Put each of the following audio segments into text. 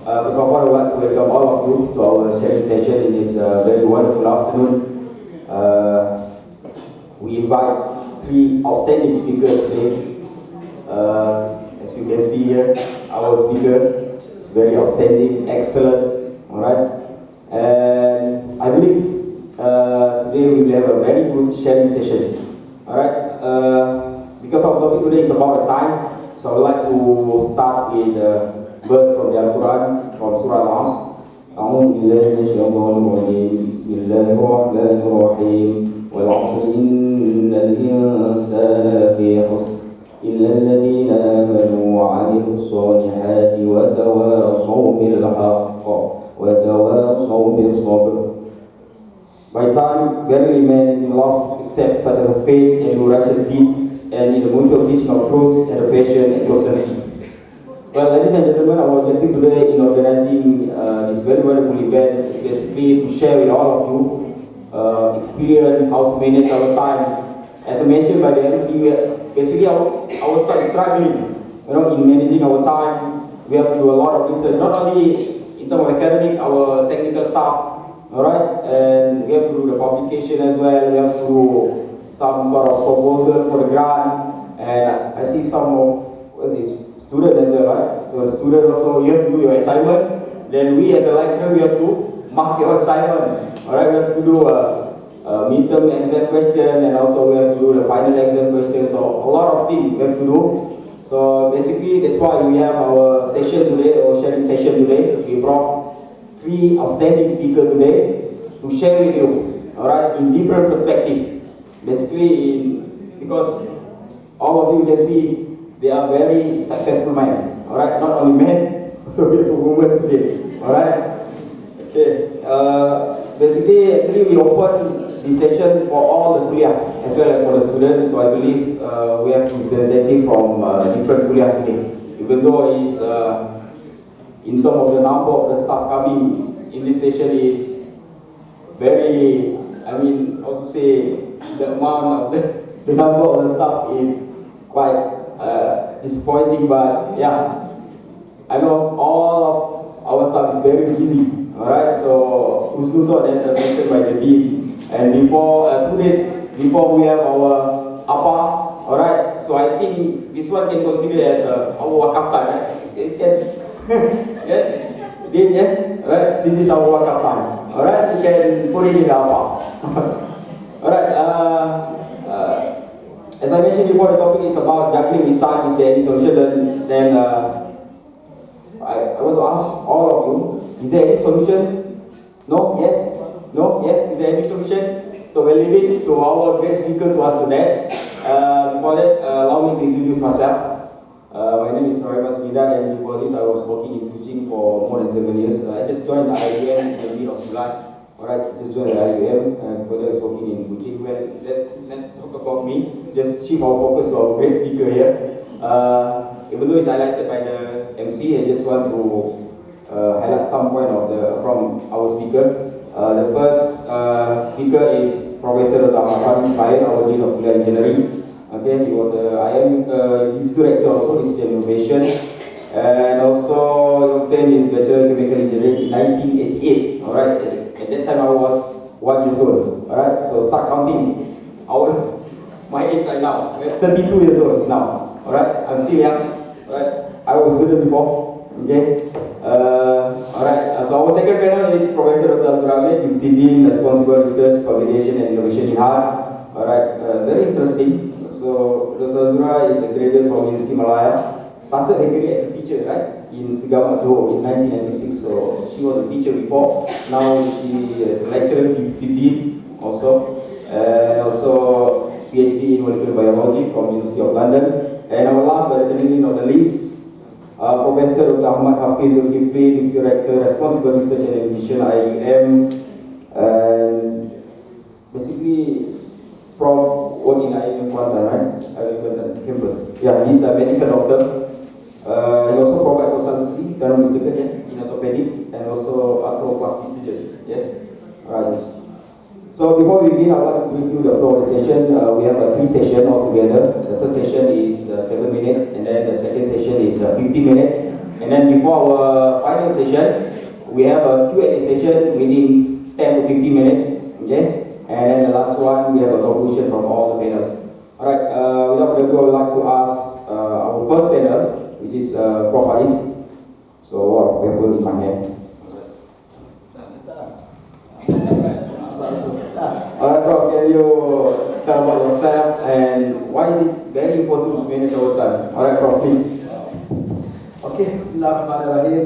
First of all, I would like to welcome all of you to our sharing session in this very wonderful afternoon. We invite three outstanding speakers today. As you can see here, our speaker is very outstanding, excellent, alright? And I believe today we will have a very good sharing session, alright? Because our topic today is about the time, so I would like to start with verse from the Al-Quran, from Surah Al-Asr. أعوذ بالله من الشيطان الرجيم بسم الله الرحمن الرحيم والعصر إن الإنسان لفي خسر إلا الذين آمنوا وعملوا الصالحات وتواصوا بالحق وتواصوا بالصبر. By time, verily man is in loss except such as the faith and righteous deeds and in the mutual teaching of truth and the passion and constancy. Well, ladies and gentlemen, our objective today in organizing this very wonderful event is basically to share with all of you experience how to manage our time. As I mentioned by the MC, basically our staff is struggling, in managing our time. We have to do a lot of research, not only in terms of academic, our technical staff, alright, and we have to do the publication as well. We have to do some sort of proposal for the grant, and I see some of student as well, right? So student also, you have to do your assignment. Then we as a lecturer, we have to mark your assignment. Alright, we have to do a midterm exam question, and also we have to do the final exam question. So a lot of things we have to do. So basically, that's why we have our session today, or sharing session today. We brought three outstanding speakers today to share with you, alright, in different perspectives. Basically, because all of you can see they are very successful men, alright? Not only men, also beautiful women today, alright? Okay, basically, actually we opened this session for all the Kulliyyah as well as for the students, so I believe we have representatives from different Kulliyyah today. Even though it's, in terms of the number of the staff coming in this session is very, also say the amount of the number of the staff is quite disappointing, but yeah, I know all of our staff is very busy, alright, so Usnuso as mentioned by the dean, and before 2 days before we have our APA, alright, so I think this one can consider as our wakaf time, right? It can, yes, dean, yes, alright, since this is our wakaf time, alright, you can put it in the APA. Alright, as I mentioned before, the topic is about juggling with time. Is there any solution? Then I want to ask all of you, is there any solution? No? Yes? No? Yes? Is there any solution? So we'll leave it to our great speaker to answer that. Before that, allow me to introduce myself. My name is Ismail, and before this I was working in teaching for more than 7 years. I just joined the IIUM in the middle of July. Alright, just joined the IIUM, and further is working in Kuching. Well, let's talk about me. Just shift our focus to our great speaker here. Even though it's highlighted by the MC, I just want to highlight some point from our speaker. The first speaker is Professor Ahmad, Ismail, our Dean of Juggling Engineering. Okay, he was IIM Rector also, this is innovation. And also obtained his Bachelor of Chemical Engineering in 1988. Alright, at that time I was 1 years old. Alright, so start counting. My age right now, 32 years old now. Alright, I'm still young. Alright, I was a student before. Okay. Alright, so our second panel is Professor Azura, Deputy Dean, Responsible Research, Publication and Innovation in INHART. Alright, very interesting. So Dr. Azura is a graduate from University Malaya. Started her career as a teacher, right, in Sigama, Johor in 1996. So she was a teacher before. Now she is a lecturer, Deputy Dean also, and also PhD in molecular biology from University of London. And our last but definitely not the least, Professor Dr. Ahmad, Hafiz, Zulkifly, Deputy Rector, Responsible Research and Education, IIUM, and basically Prof work in IIUM Kuantan, right? IIUM campus. Yeah, he's a medical doctor. He also provide consultancy, if I'm not mistaken, yes, in orthopedic and also arthroplasty surgery, yes. Alright. So before we begin, I want to brief you the flow of the session. We have 3 sessions altogether. The first session is 7 minutes, and then the second session is 15 minutes. And then before our final session, we have a Q&A session within 10 to 15 minutes. Okay? And then the last one, we have a conclusion from all the panels. Alright, without further ado, I would like to ask our first panel, which is Prof. Faris. So, what paper in my hand? Alright, Prof, can you tell about yourself and why is it very important to manage our time? Alright, Prof, please. Okay, Bismillahirrahmanirrahim.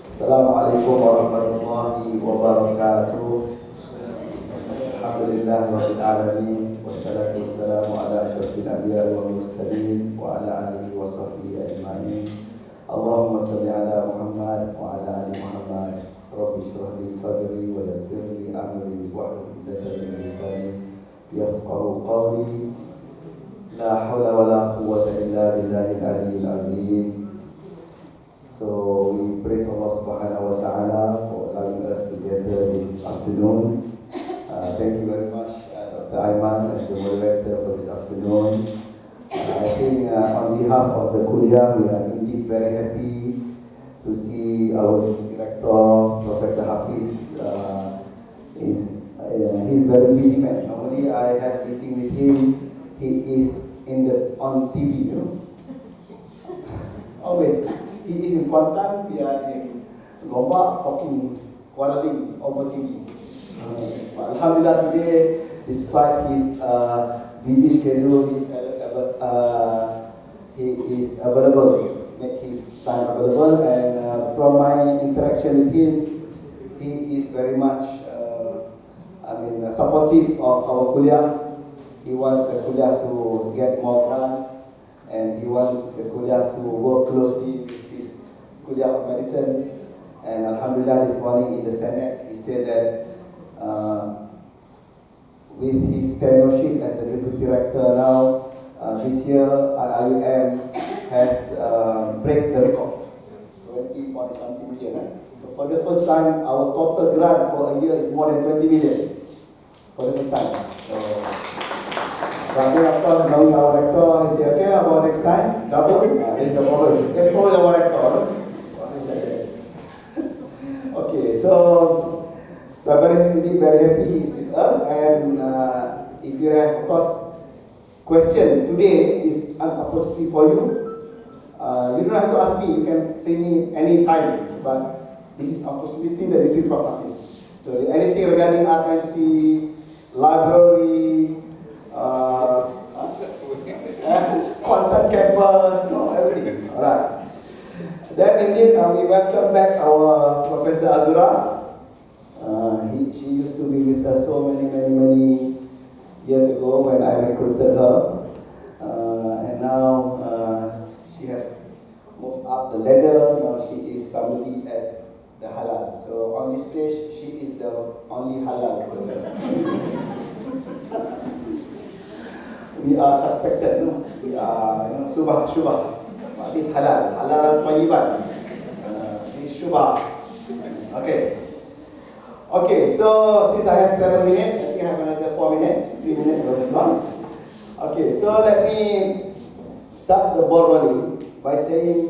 Assalamualaikum warahmatullahi wabarakatuh. Alhamdulillah rabbil alamin wassalatu wassalamu ala asyrafil anbiya'i wal mursalin wa ala alihi wa sahbihi ajma'in. Allahumma shalli ala Muhammad wa ala ali Muhammad. Rabbi shrah li sadri wa yassir li amri wahlul 'uqdatam min lisani yafqahu qawli. La hawla wa la quwwata illa billahil aliyyil azim. So we praise Allah Subhanahu wa Ta'ala for allowing us to gather this afternoon. Thank you very much, Dr. Ahmad, as the moderator for this afternoon. I think on behalf of the Kulliyyah, we are indeed very happy to see our Rector, Professor Hafiz. He's a very busy man. Normally I have meeting with him. He is on TV, you know. Always. He is in Kuantan, we are in Lombok talking, quarreling over TV. Alhamdulillah, today, despite his busy schedule, he is available, make his time available, and from my interaction with him, he is very much supportive of our Kulliyyah. He wants the Kulliyyah to get more grant, and he wants the Kulliyyah to work closely with his Kulliyyah of Medicine. And Alhamdulillah, this morning in the Senate, he said that with his tenureship as the Deputy Rector now, this year IIUM has break the record, 20 point something million. So for the first time, our total grant for a year is more than 20 million. For the first time. But after knowing our Rector, he said, okay, about next time, double. There's a problem. Let's call our Rector. Okay, so I'm very happy he's with us, and if you have, of course, questions today is an opportunity for you. You don't have to ask me, you can say me any time, but this is opportunity that you see from Hafiz. So anything regarding RMC, library, content campus, everything. Alright. Then indeed we welcome back our Professor Azura. She used to be with us so many years ago when I recruited her. And now she has moved up the ladder. Now she is somebody at the halal. So on this stage, she is the only halal person. We are suspected, no? We are, shubah. What is halal? Halal thayyiban. This shubah. Okay, so since I have 7 minutes, I think I have another 4 minutes, 3 minutes, very long. Okay, so let me start the ball rolling by saying,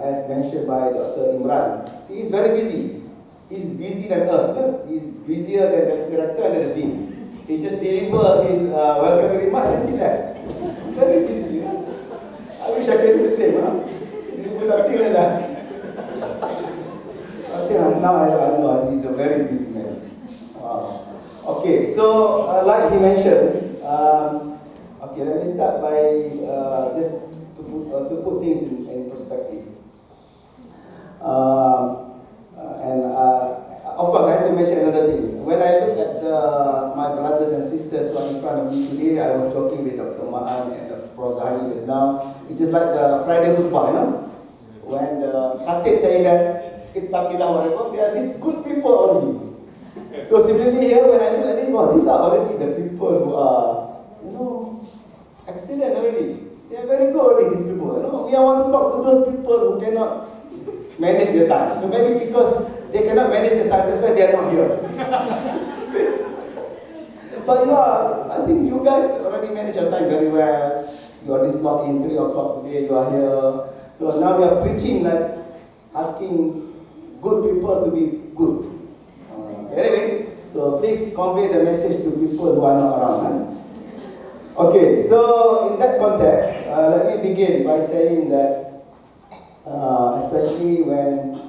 as mentioned by Dr. Imran, he is very busy. He's busier than us. He's busier than the director and the dean. He just delivered his welcome remark and he left. Very busy, you know. I wish I could do the same, huh? Deliver something like that. Okay, now I know he's a very busy man. Wow. Okay, so like he mentioned, okay, let me start by just to put things in perspective. Of course, I have to mention another thing. When I look at my brothers and sisters who are in front of me today, I was talking with Dr. Ma'an and Dr. Prof just now. It is like the Friday khutbah, you know? When the Khatib say that, ittaqillah wa they are these good people already. So similarly here, when I look at this, these are already the people who are, excellent already. They are very good already, these people. We want to talk to those people who cannot manage their time. So maybe because they cannot manage their time, that's why they are not here. But I think you guys already manage your time very well. You already slot in 3 o'clock today, you are here. So now we are preaching like asking good people to be good. So anyway, so please convey the message to people who are not around. Okay, so in that context, let me begin by saying that especially when,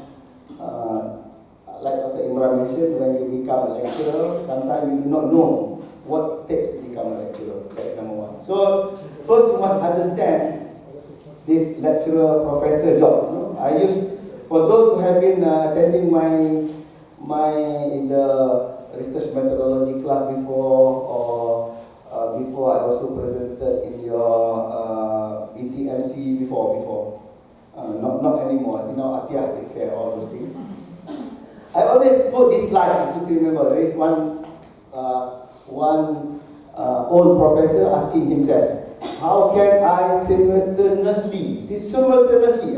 like Dr. Imran mentioned, when you become a lecturer, sometimes you do not know what it takes to become a lecturer. That's number one. So first you must understand this lecturer professor job. For those who have been attending my in the research methodology class before, or before I also presented in your BTMC before. Not anymore. I think now Atiyah take care of all those things. I always put this slide, if you still remember. There is one old professor asking himself, how can I simultaneously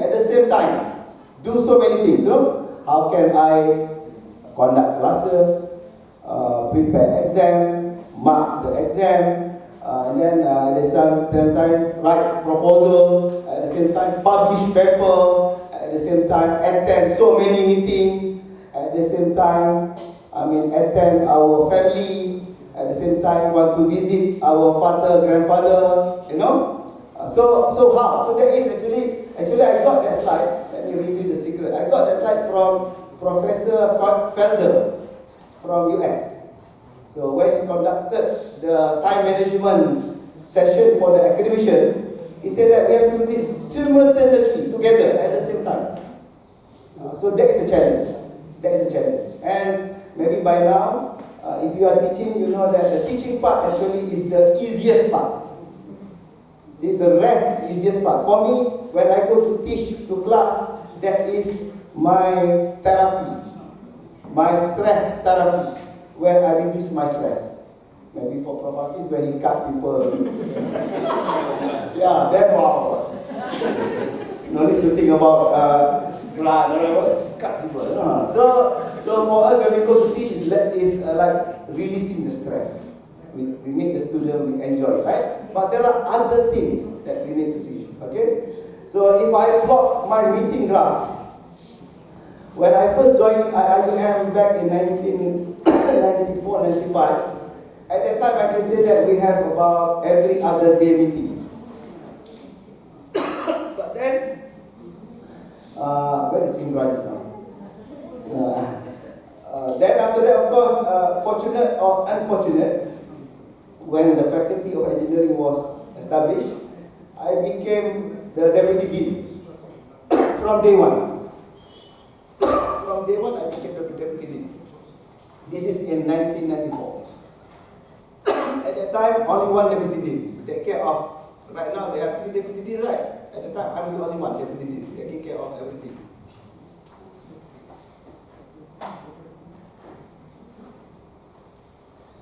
at the same time do so many things? How can I conduct classes, prepare exam, mark the exam, and then at the same time write proposal, at the same time publish paper, at the same time attend so many meetings, at the same time attend our family, at the same time want to visit our father, grandfather, So how? So there is actually I got that slide. Let me reveal the secret. I got that slide from Professor Felder from US. So when he conducted the time management session for the academician, he said that we have to do this simultaneously, together, at the same time. So that is a challenge. And maybe by now, if you are teaching, you know that the teaching part actually is the easiest part. See, the rest is easiest part. For me, when I go to teach to class, that is my therapy, my stress therapy, where I reduce my stress. Maybe for Prof. Hafiz, where he cut people. Yeah, that wow. No need to think about just cut people. So for us, when we go to teach, is like releasing the stress. We make the student, we enjoy, right? But there are other things that we need to see, okay? So if I plot my meeting graph, when I first joined IIUM back in 1994, 95, at that time I can say that we have about every other day meeting. But then, where is Imran now? Then after that, of course, fortunate or unfortunate, when the Faculty of Engineering was established, I became the Deputy Dean from day one. From day one, I became the Deputy Dean. This is in 1994. At that time, only one Deputy Dean. Take care of, right now there are 3 Deputy Deans, right? At the time, I'm the only one Deputy Dean, taking care of everything.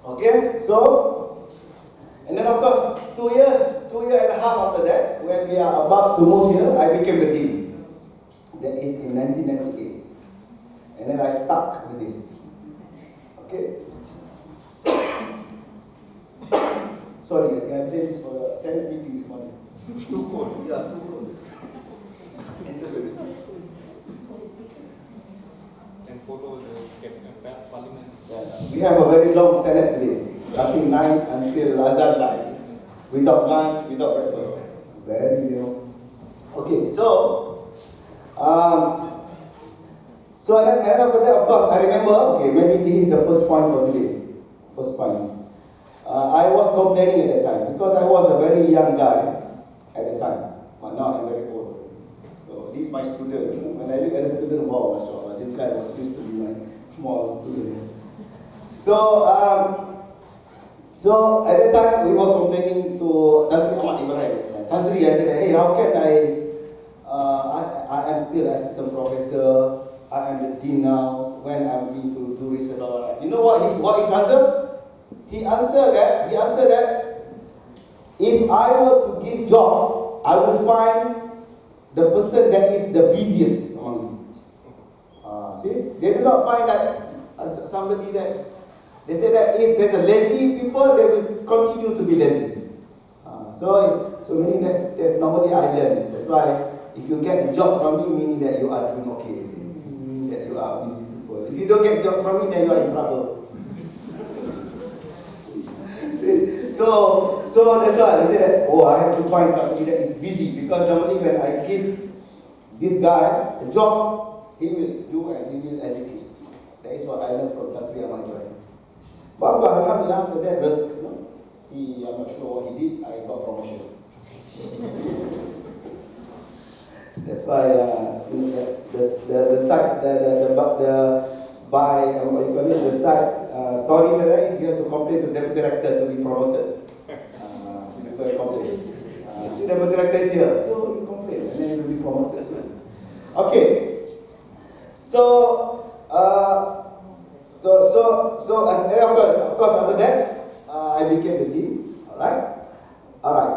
Okay, so, and then of course, 2 years and a half after that, when we are about to move here, I became the dean. That is in 1998. And then I stuck with this. Okay. Sorry, I think I played this for the Senate meeting this morning. Too cold. Yeah, too cold. And photo the parliament. Yeah. We have a very long Senate today, starting 9 until Azan time. Without lunch, without breakfast. Very, Okay, so and after that, of course, I remember, okay, maybe this is the first point for today. First point. I was complaining at that time, because I was a very young guy at the time, but now I'm very old. So this is my student. When I look at the student, wow, mashallah, this guy was used to be my small student. So at that time, we were complaining to Ahmad Ibrahim. I said, hey, how can I am still assistant professor, I am the dean now, when I'm going to do research. You know what his answer? He answered that if I were to give job, I will find the person that is the busiest among you. See, they do not find that somebody that. They say that if there's a lazy people, they will continue to be lazy. So meaning there's normally I learn. That's why If you get the job from me, meaning that you are doing okay, you see? Meaning that you are busy people. If you don't get job from me, then you are in trouble. See? So that's why I say that, oh, I have to find somebody that is busy, because normally when I give this guy a job, he will do and he will execute. That is what I learned from Tasri Ahmad. But alhamdulillah, after that risk, I'm not sure what he did, I got promotion. That's why the side, the side story today is you have to complain to deputy rector to be promoted. People complain. The deputy rector is here, so you complain, and then you will be promoted soon. Okay, so and of course after that I became the dean. All right.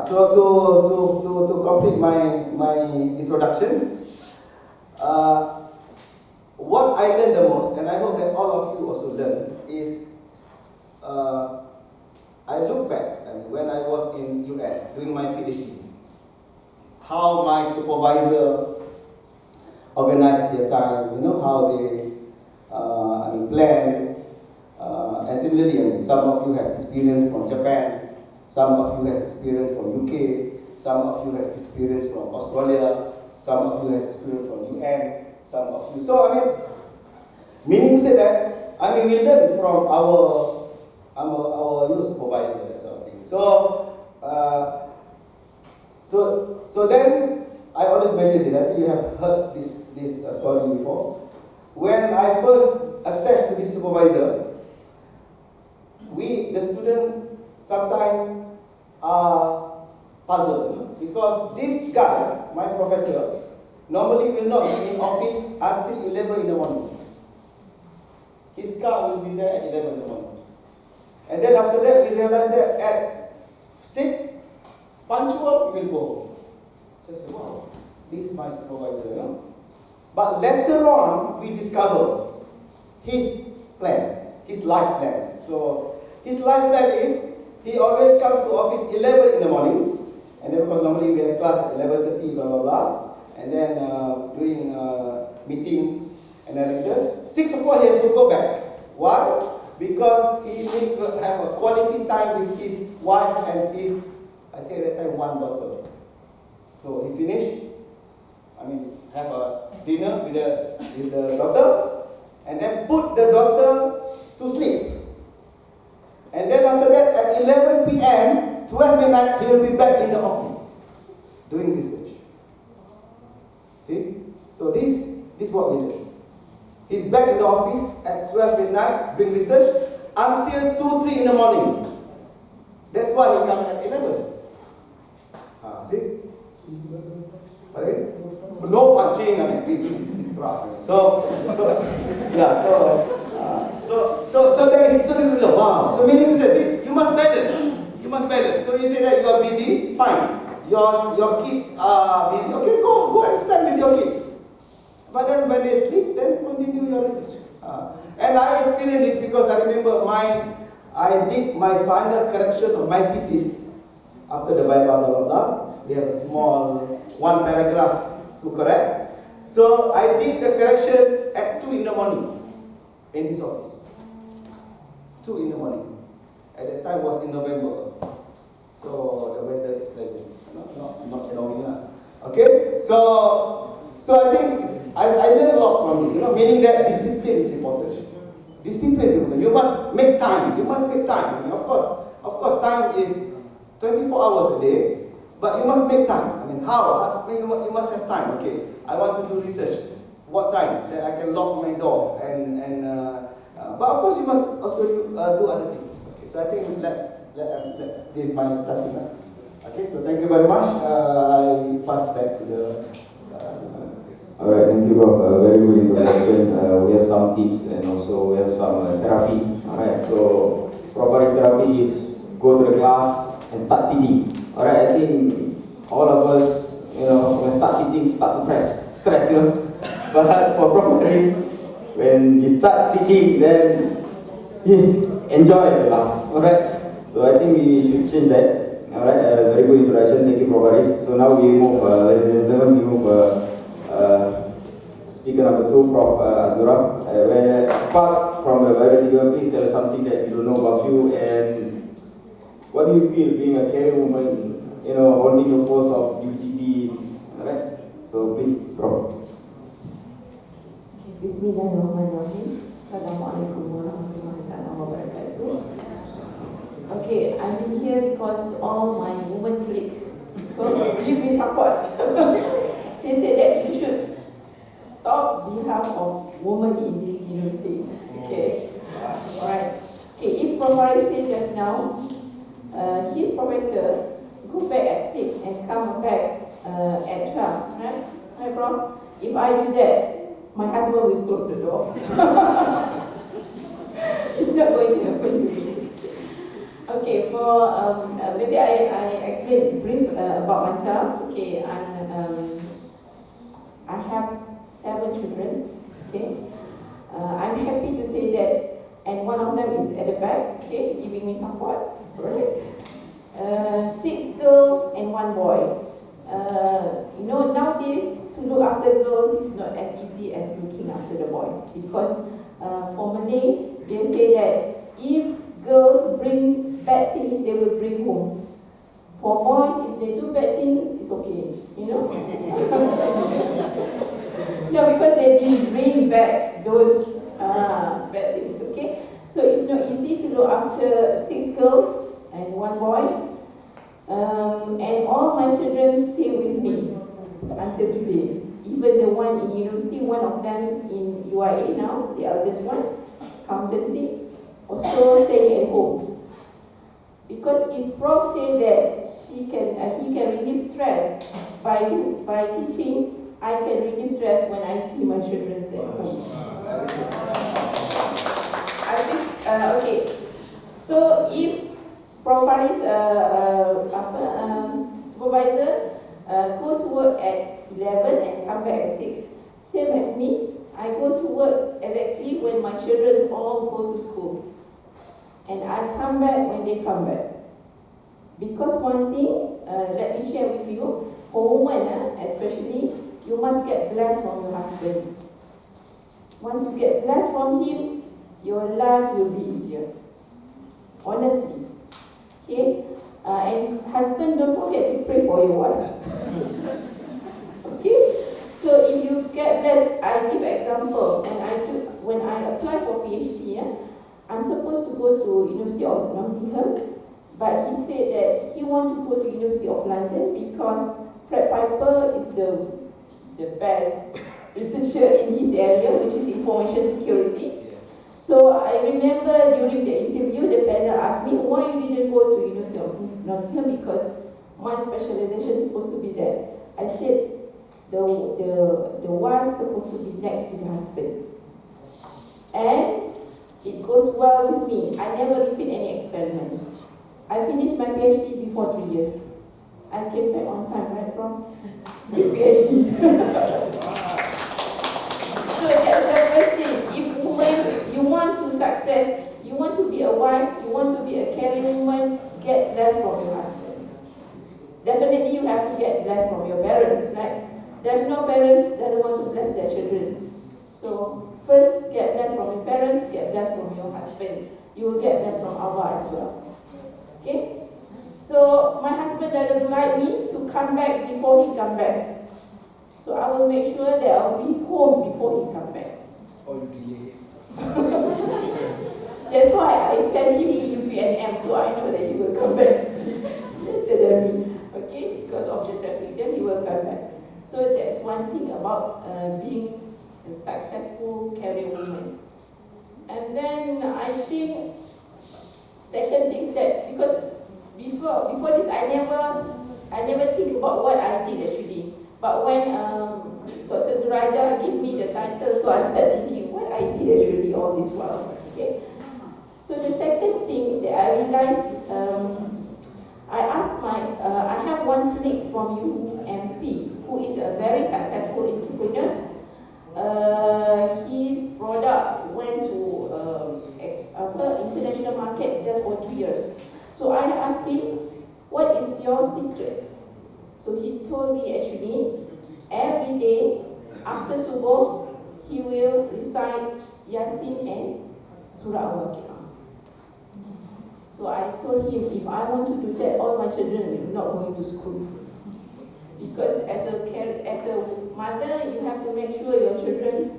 So to complete my introduction, what I learned the most, and I hope that all of you also learn, is I look back and when I was in US doing my PhD, how my supervisor organized their time, how they plan. And similarly, some of you have experience from Japan, some of you have experience from UK, some of you have experience from Australia, some of you have experience from UN, some of you. So meaning to say that, we learn from our supervisor, that sort of thing. So then I always mention this. I think you have heard this story before. When I first attached to this supervisor, the students sometimes are puzzled, because this guy, my professor, normally will not be in office until 11 in the morning. His car will be there at 11 in the morning. And then after that, we realized that at 6, punctual, he will go home. So I said, wow, this is my supervisor, But later on, we discover his plan, his life plan. So his life plan is, he always comes to office 11 in the morning, and then because normally we have class at 11:30, blah blah blah, and then doing meetings and research. 6 o'clock he has to go back. Why? Because he needs to have a quality time with his wife and his, I think at that time, one daughter. So he finished, have a dinner with the daughter, and then put the daughter to sleep. And then after that, at 11 p.m., 12 midnight, he will be back in the office doing research. See? So this is what we do. He's back in the office at 12 midnight doing research until 2-3 in the morning. That's why he comes at 11. See? Right? No punching, we trust. So there is wow. So meaning to say, see, you must balance. You must balance. So you say that you are busy, fine. Your kids are busy. Okay, go and spend with your kids. But then when they sleep, then continue your research. And I experienced this because I remember I did my final correction of my thesis after the Bible, blah blah blah. We have a small 1 paragraph to correct. So I did the correction at 2 in the morning in this office. 2 in the morning. At that time was in November. So the weather is pleasant. Not snowing. Okay? So I think I learned a lot from this, meaning that discipline is important. Discipline is important. You must make time. Of course, time is 24 hours a day, but you must make time. How? You must have time. Okay, I want to do research. What time? That I can lock my door but of course you must also do other things. Okay, so I think this is my starting. Okay, so thank you very much. I pass back to the. Alright, thank you, Prof. Very good introduction. We have some tips and also we have some therapy. Alright, so Prof. therapy is go to the class and start teaching. Alright, I think all of us, when start teaching, start to stress, But for Prof. when you start teaching, then enjoy the laugh. Alright, so I think we should change that. Alright, very good introduction. Thank you, Prof. Faris. So now we move, ladies and gentlemen, we move speaker number 2, Prof. Azura. Where apart from the biology, please tell us something that we don't know about you and what do you feel being a caring woman, holding the post of UTD, alright? So please, Prof. Bismillahirrahmanirrahim. Assalamualaikum warahmatullahi wabarakatuh. Okay, I'm here because all my women colleagues give me support. They say that you should talk behalf of women in this university. Okay, alright. Okay, if Prof. Faris said just now, his professor go back at 6 and come back at 12, right? Right, Prof? If I do that, my husband will close the door. It's not going to happen to me. Okay, for maybe I explain brief about myself. Okay, I have 7 children. Okay, I'm happy to say that, and one of them is at the back. Okay, giving me support. Right. 6 girls and 1 boy. Nowadays to look after girls is not as easy as looking after the boys, because for Malay they say that if girls bring bad things, they will bring home. For boys, if they do bad things, it's okay, No, because they didn't bring back those bad things, okay? So it's not easy to look after 6 girls and 1 boy. And all my children stay with me until today. Even the one in university, one of them in UIA now, the eldest one, accountancy, also staying at home. Because if Prof said that he can relieve stress by teaching, I can relieve stress when I see my children at home. Okay. So if Prof Faris supervisor go to work at 11 and come back at 6, same as me, I go to work exactly when my children all go to school. And I come back when they come back. Because one thing, let me share with you, for women especially, you must get blessed from your husband. Once you get blessed from him, your life will be easier. Honestly. Okay? And husband, don't forget to pray for your wife. Okay? So if you get blessed, I give example, and when I apply for PhD, I'm supposed to go to University of Nottingham, but he said that he wants to go to University of London because Fred Piper is the best researcher in his area, which is information security. So I remember during the interview, the panel asked me, why you didn't go to University of Nottingham, because my specialization is supposed to be there. I said, the wife is supposed to be next to the husband. And it goes well with me. I never repeat any experiments. I finished my PhD before 3 years. I came back on time, right, Prof? With PhD. So that's the first thing. If women, you want to success, you want to be a wife, you want to be a caring woman, get blessed from your husband. Definitely you have to get blessed from your parents, right? There's no parents that want to bless their children. So first, get blessed from your parents, get blessed from your husband. You will get blessed from Allah as well. Okay? So my husband doesn't like me to come back before he comes back. So I will make sure that I'll be home before he comes back. Or you delay. That's why I sent him to UPNM, so I know that he will come back later than me. Okay? Because of the traffic, then he will come back. So that's one thing about being a successful career woman. And then I think second thing is that because before this I never think about what I did actually. But when Dr. Zuraida gave me the title, so I started thinking what I did actually all this while. Okay. So the second thing that I realized, I have one colleague from UMP who is a very successful entrepreneur. His product went to international market just for 2 years. So I asked him, what is your secret. So he told me actually, every day after subuh, he will recite Yasin and Surah Al-Waqi'ah. So I told him, if I want to do that, all my children will not going to school. Because as a mother, you have to make sure your children's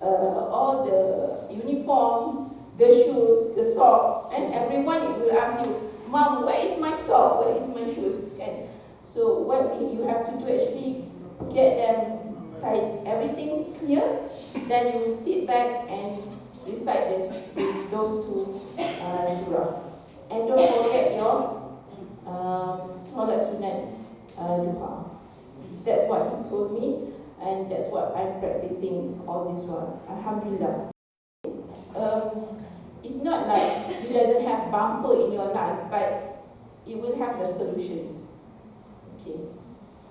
all the uniform, the shoes, the sock, and everyone will ask you, Mom, where is my sock? Where is my shoes? And so what you have to do actually get them tight, everything clear. Then you sit back and recite those two surah. And don't forget your Salat Sunat Duha. That's what he told me, and that's what I'm practicing all this while. Alhamdulillah. It's not like you doesn't have bumper in your life, but it will have the solutions. Okay.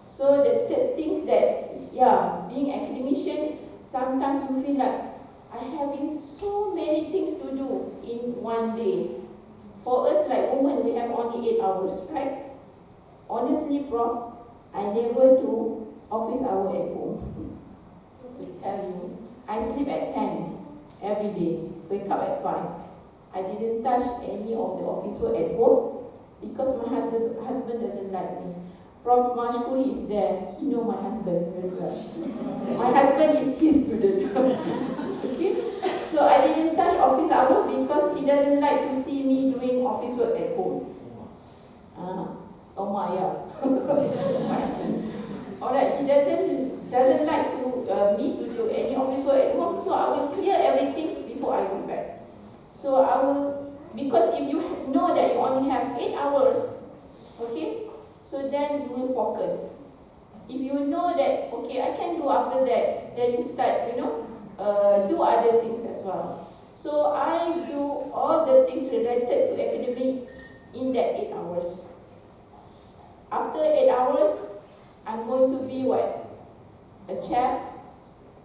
So the third things that, being academician, sometimes you feel like I having so many things to do in one day. For us like women, we have only 8 hours, right? Honestly, Prof, I never do office hour at home. To tell you, I sleep at 10 every day, wake up at 5. I didn't touch any of the office work at home because my husband doesn't like me. Prof Mashkuri is there, he know my husband very well. My husband is his student. Okay? So I didn't touch office hour because he doesn't like to see me doing office work at home. Alright, he doesn't like to me to do any office work at home, so I will clear everything before I go back. So I will, because if you know that you only have 8 hours, okay, so then you will focus. If you know that, okay, I can do after that, then you start, do other things as well. So I do all the things related to academic in that 8 hours. After 8 hours, I'm going to be what? A chef.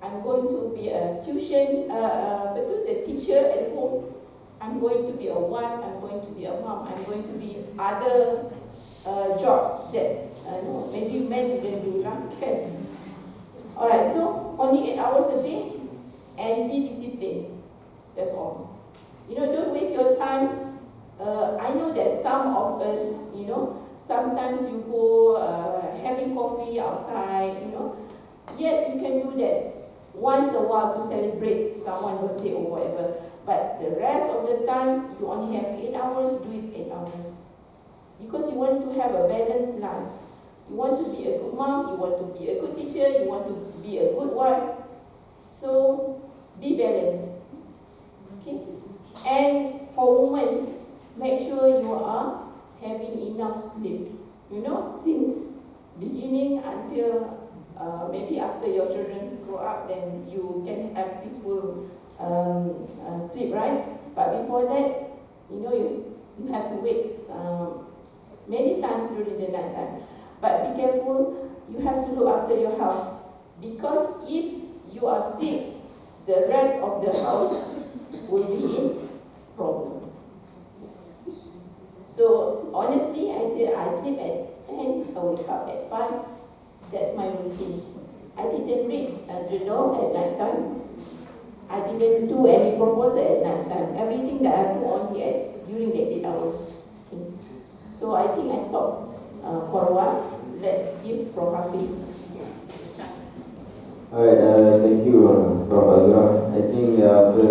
I'm going to be a tuition, the teacher at home. I'm going to be a wife. I'm going to be a mom. I'm going to be other jobs that maybe men didn't do. Okay. Alright, so only 8 hours a day and be disciplined. That's all. Don't waste your time. I know that some of us, sometimes you go having coffee outside, Yes, you can do this once a while to celebrate someone's birthday or whatever. But the rest of the time, you only have 8 hours, do it 8 hours. Because you want to have a balanced life. You want to be a good mom, you want to be a good teacher, you want to be a good wife. So, be balanced. Okay? And for women, make sure you are having enough sleep. Since beginning until maybe after your children grow up, then you can have peaceful sleep, right? But before that, you have to wake many times during the night time. But be careful, you have to look after your health. Because if you are sick, the rest of the house will be in problem. So honestly, I say I sleep at 10, I wake up at 5. That's my routine. I didn't read journal at night time. I didn't do any proposal at night time. Everything that I do only during the 8 hours. Okay. So I think I stopped for a while. Let's give Prof Hafiz a chance. Alright, thank you, Prof Azura. I think after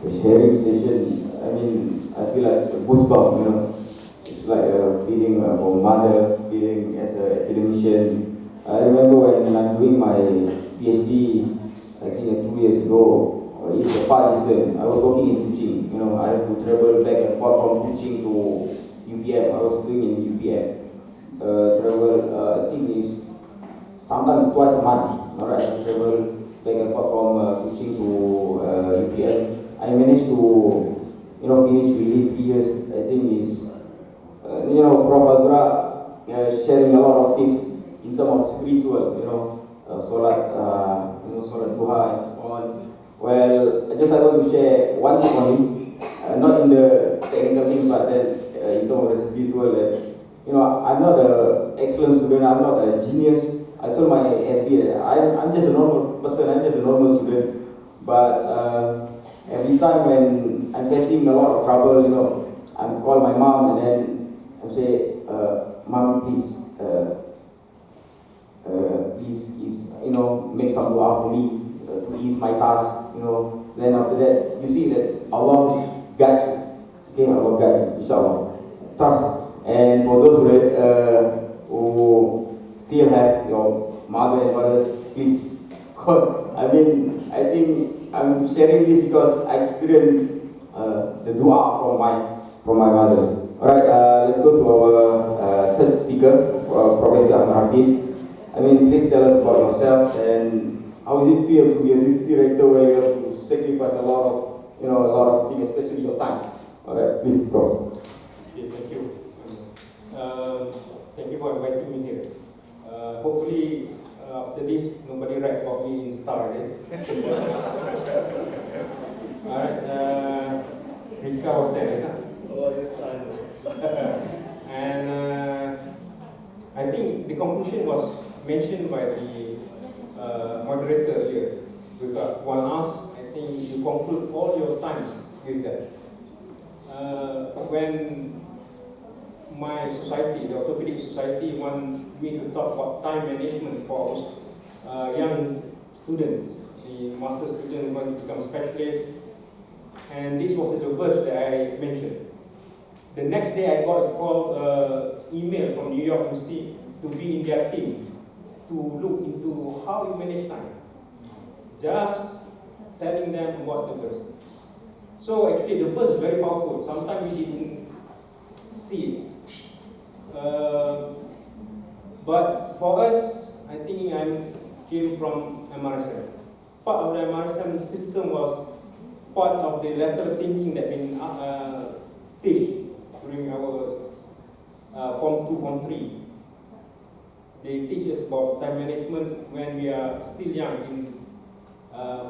the sharing session, I feel like a goosebump, It's like a feeling of a mother, feeling as an academician. I remember when I'm doing my PhD, I think 2 years ago, it's a far distance. I was working in Kuching. I had to travel back and forth from Kuching to UPM. I was doing in UPM. Travel, I think it's sometimes twice a month. Alright, I travel back and forth from Kuching to UPM. I managed to, finish within 3 years. I think it's, Prof Azura sharing a lot of tips in terms of spiritual, Salat Duha and so on. Well, I just want to share one thing only, not in the technical thing, but then in terms of the spiritual, that you know, I'm not an excellent student, I'm not a genius. I told my SB that I'm just a normal person, I'm just a normal student. But every time when I'm facing a lot of trouble, you know, I'm call my mom and then I say, Mom, please, you know, make some dua for me to ease my task, you know. Then after that, you see that Allah guide you. Okay, Allah guide you, inshallah. Trust. And for those who still have your mother and brothers, please, God, I mean, I think I'm sharing this because I experienced the dua from my mother. Alright, let's go to our third speaker, Professor Hafiz. I mean, please tell us about yourself and how does it feel to be a deputy rector where you have to sacrifice a lot of things, especially your time. Alright, please, Prof. Okay, thank you. Thank you for inviting me here. Hopefully, after this, nobody write about me in Star, eh? Alright, Rika was there, huh? Oh, this time. And I think the conclusion was mentioned by the moderator earlier. With 1 hour, I think you conclude all your times with that. When my society, the orthopedic society, want me to talk about time management for young students, the master students want to become specialists, and this was the verse that I mentioned. The next day I got a call, email from New York University to be in their team to look into how you manage time. Just telling them about the verse. So actually the verse is very powerful. Sometimes we didn't see it. But for us, I think I came from MRSM. Part of the MRSM system was part of the lateral thinking that been teach during our Form 2, Form 3. They teach us about time management when we are still young in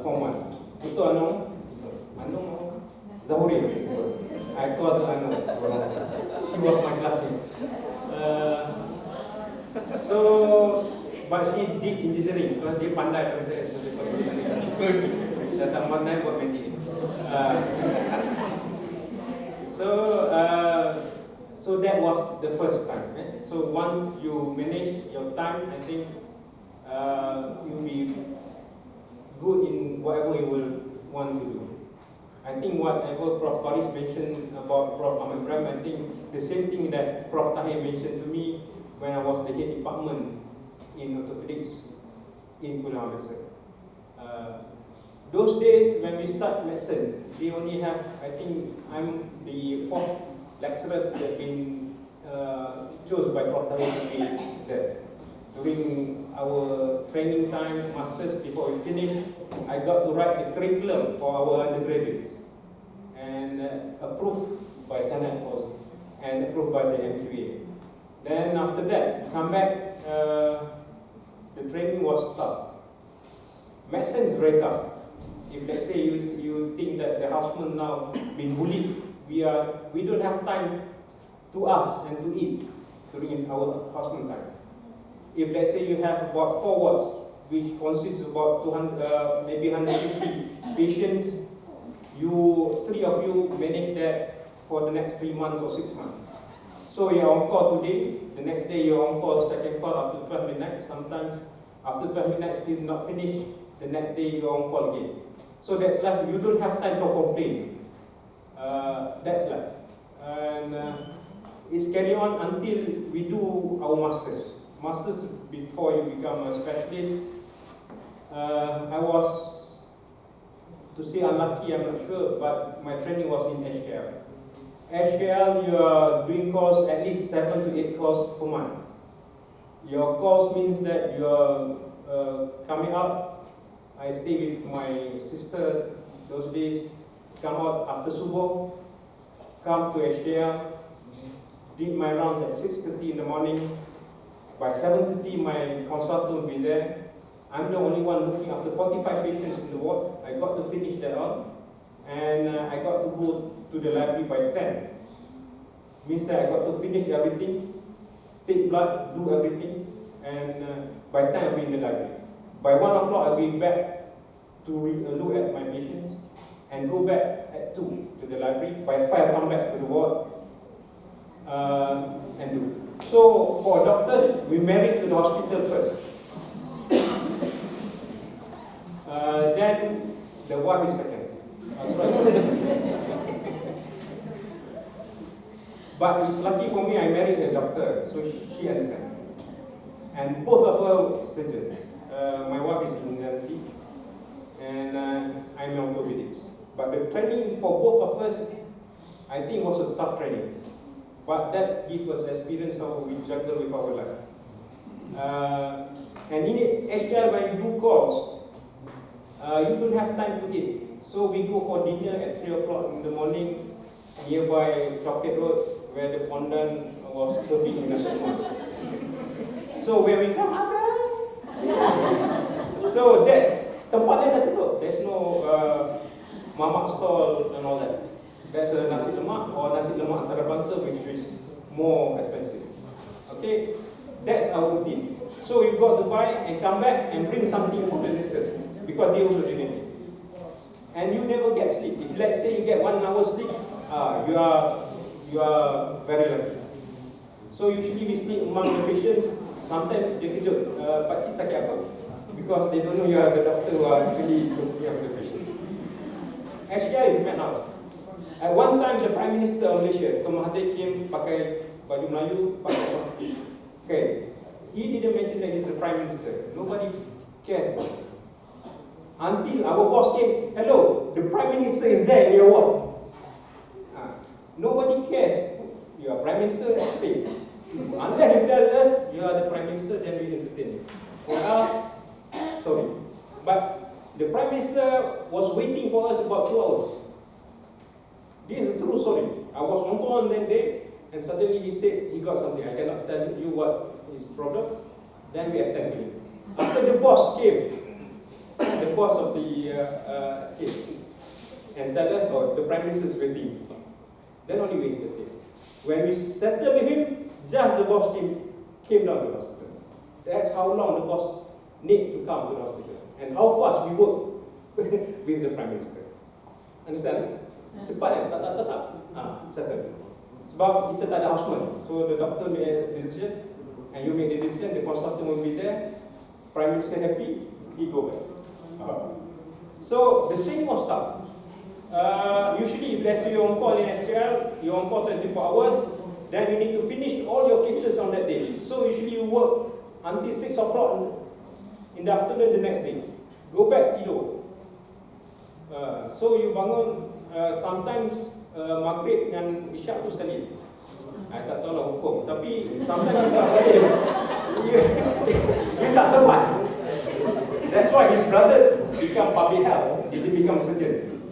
Form 1. Betul Anong? Anong? Zahuri. I call her Anong. She was my classmate. But she did engineering. Because dia pandai pada saya. Saya tak pandai buat pendek. So that was the first time. So once you manage your time, I think you'll be good in whatever you will want to do. I think whatever Prof. Faris mentioned about Prof. Ahmad, I think the same thing that Prof. Tahir mentioned to me when I was the head department in orthopedics in Kulliyyah of Engineering. Those days when we start medicine, they only have, I think I'm the 4th lecturers that been chosen by Prof. Tahir to be there. During our training time, masters, before we finish, I got to write the curriculum for our undergraduates and approved by Senate and approved by the MQA. Then after that, come back, the training was tough. Medicine is very tough. If let's say you think that the houseman now been bullied, we don't have time to ask and to eat during our houseman time. If let's say you have about 4 wards, which consists of about 200, maybe 150 patients, 3 of you manage that for the next 3 months or 6 months. So you're on call today, the next day you're on call, second call up to 12 midnight. Sometimes after 12 midnight still not finished, the next day you're on call again. So that's life. You don't have time to complain. That's life. And it's carry on until we do our masters. Masters before you become a specialist. I was, to say unlucky, I'm not sure, but my training was in HKL. HKL, you are doing course at least 7 to 8 course per month. Your course means that you are coming out. I stay with my sister those days, come out after Subuh, come to HKL, did my rounds at 6:30 in the morning. By 7:30, my consultant will be there. I'm the only one looking after 45 patients in the ward. I got to finish that all, and I got to go to the library by 10. Means that I got to finish everything, take blood, do everything, and by the time I'll be in the library. By 1 o'clock, I'll be back to look at my patients, and go back at 2 to the library. By 5, I'll come back to the ward and do. So for doctors, we married to the hospital first. Then the wife is second. But it's lucky for me, I married a doctor, so she understands. And both of her surgeons. My wife is in ENT, and I'm in orthopedics. But the training for both of us, I think, was a tough training. But that gives us experience how we juggle with our life. And in HDL, when you do calls, you don't have time to eat. So we go for dinner at 3 o'clock in the morning, nearby Chocolate Road, where the fondant was serving nasi lemak. So when we come, so that's tempat dia dah tutup. There's no mamak stall and all that. There's a nasi lemak or nasi lemak antarabangsa, which is more expensive. Okay, that's our routine. So you got to buy and come back and bring something from the nurses, because they also didn't eat. And you never get sleep. If let's say you get 1 hour sleep, you are very lucky. So usually we sleep among the patients. Sometimes they kejut, pakcik sakit apa? Because they don't know you are the doctor who are actually looking after the patients. HDI is mad out. At one time, the Prime Minister of Malaysia, Dr. Mahathir, came pakai baju Melayu, pakai topi. Okay, he didn't mention that he's the Prime Minister. Nobody cares about it. Until our boss came, hello, the Prime Minister is there in your ward. Nobody cares. You are Prime Minister, stay. Unless you tell us you are the Prime Minister, then we entertain you. For us, sorry. But the Prime Minister was waiting for us about 2 hours. This is a true story. I was on call on that day, and suddenly he said he got something. I cannot tell you what his problem. Then we attend to him. After the boss came, the boss of the came and tell us, oh, the Prime Minister is waiting. Then only we entertain. When we settled with him, just the boss came down to the hospital. That's how long the boss need to come to the hospital, and how fast we work with the Prime Minister. Understand? Cepat kan? Tak. Settle. Sebab kita tak ada houseman. So the doctor make a decision, and you make the decision, the consultant will be there, Prime Minister happy, he go back. So the thing was tough. Usually if let's say you're on call in SPL, you're on call 24 hours, then you need to finish all your cases on that day. So usually you work until 6 o'clock in the afternoon the next day. Go back, tidur. So you bangun sometimes Maghrib dengan Isyak tu sekali. I tak tahu lah hukum, tapi sometimes you tak boleh. You tak sempat. That's why his brother become public health, he become surgeon.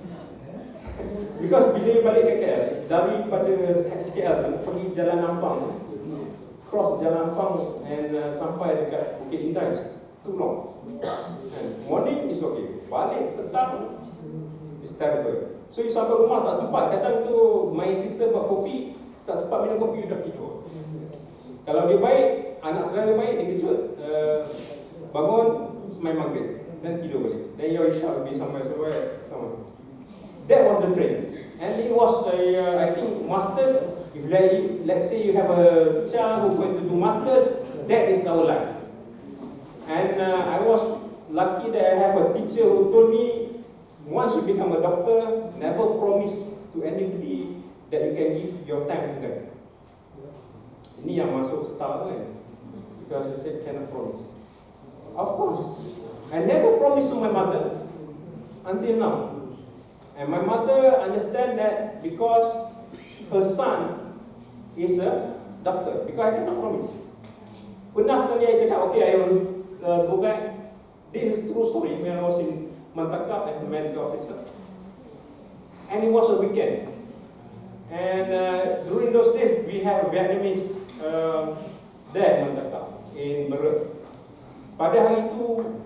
Because bila balik ke KL, daripada HKL tu pergi Jalan Ampang, cross Jalan Ampang and sampai dekat Bukit Indah is too long. And morning is okay, balik petang is terrible. So you sampai rumah tak sempat. Kadang tu my sister buat kopi, tak sempat minum kopi, you dah tidur. Kalau dia baik, anak saudara baik, dia kejut, bangun semain maghrib, then tidur balik. Then your isyak will be somewhere. That was the trend. And it was I think masters. If let's say you have a child who's going to do masters, that is our life. And I was lucky that I have a teacher who told me, once you become a doctor, never promise to anybody that you can give your time to them. Ini yang masuk star kan? Because you said cannot promise. Of course, I never promised to my mother until now. And my mother understand that because her son is a doctor. Because I cannot promise. Pernah sekali I cakap, okay, I will go back. This is true story when I was in Mantakap as a medical officer. And it was a weekend. And during those days, we have Vietnamese there in Mantakap, in Berut. Pada hari itu,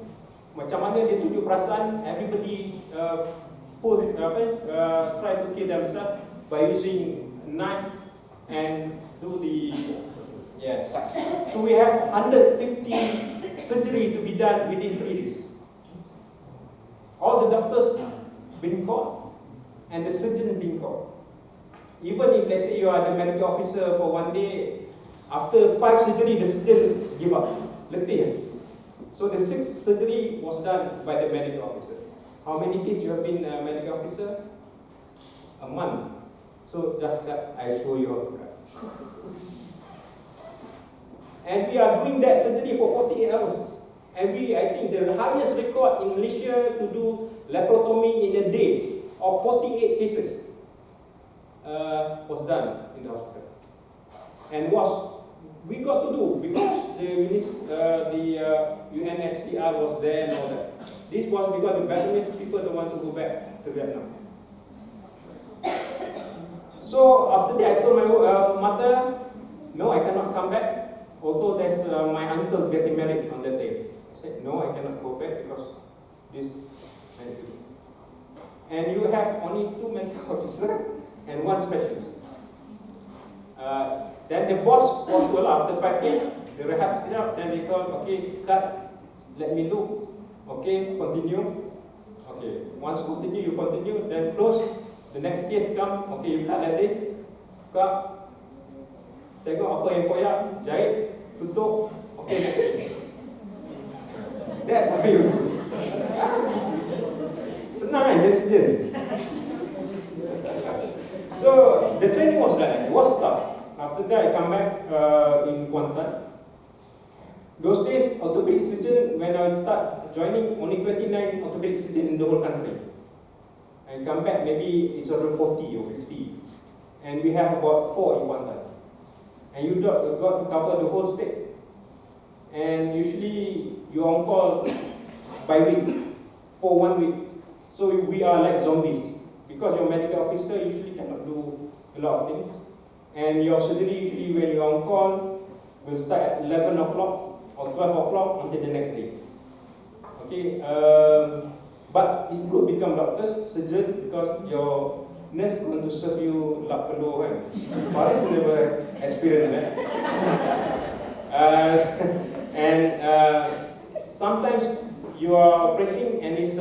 macam mana dia tunjuk perasaan, everybody try to kill themselves by using a knife and do the Yes. So we have 150 surgery to be done within 3 days. All the doctors been called and the surgeon been called. Even if let's say you are the medical officer for 1 day, after 5 surgery the surgeon give up. Letih. So the 6th surgery was done by the medical officer. How many days you have been a medical officer? A month. So just cut, I show you how to cut. And we are doing that surgery for 48 hours. And I think the highest record in Malaysia to do laparotomy in a day of 48 cases was done in the hospital. And we got to do because the UNHCR was there and all that. This was because the Vietnamese people don't want to go back to Vietnam. So after that, I told my mother, no, I cannot come back. Although there's my uncle's getting married on that day. I said, no, I cannot go back because this. And you have only 2 medical officers and 1 specialist. Then the boss was well after 5 days, the rehat sekejap, then they called, okay, cut, let me look, okay, continue. Okay, once continue, you continue, then close. The next case come, okay, you cut like this, cut, tengok apa yang koyak, jahit, tutup, okay, next case. That's how you do. Senang kan, jadi saja. So, the training was done, it was tough. After that, I come back in Kuantan. Those days, orthopedic surgeon, when I start joining, only 29 orthopedic surgeons in the whole country. And come back, maybe it's around 40 or 50. And we have about 4 in Kuantan. And you got to cover the whole state. And usually, you're on call by week, for 1 week. So we are like zombies. Because your medical officer usually cannot do a lot of things. And your surgery usually when you're on call will start at 11 o'clock or 12 o'clock until the next day. Okay, but it's good to become doctors, surgeon, because your nurse is going to serve you lap peluh kan. Faris never experienced that. Sometimes you are operating and it's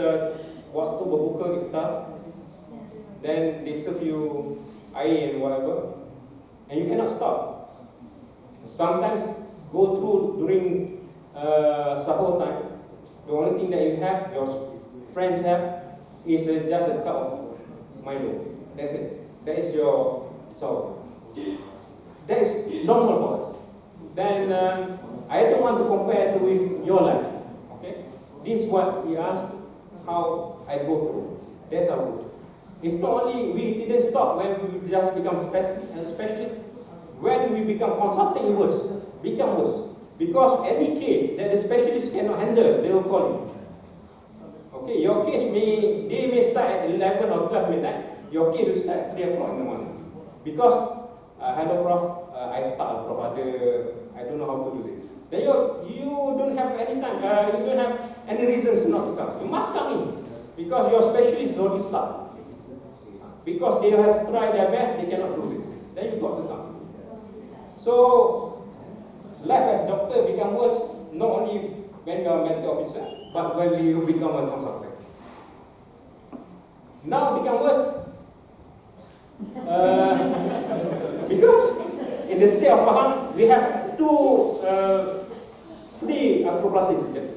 waktu berbuka iftar, then they serve you air and whatever. And you cannot stop. Sometimes go through during sahur time. The only thing that you have, your friends have, is just a cup of Milo. That's it. That is your sahur. That is normal for us. Then I don't want to compare it with your life. Okay? This is what we asked, how I go through. That's how we do. It's not only, we didn't stop when we just become specialists. When we become consulting, it become worse. Because any case that the specialist cannot handle, they will call you. Okay, your case may start at 11 or 12 midnight. Your case will start at 3 o'clock in the morning. Because, hello Prof, I start, Prof, I don't know how to do this. Then you don't have any time, you don't have any reasons not to come. You must come in. Because your specialist already start. Because they have tried their best, they cannot do it. Then you got to come. So, life as doctor become worse, not only when you are a medical officer, but when you become a consultant. Now become worse. Because in the state of Pahang, we have 3 arthroplasty surgeons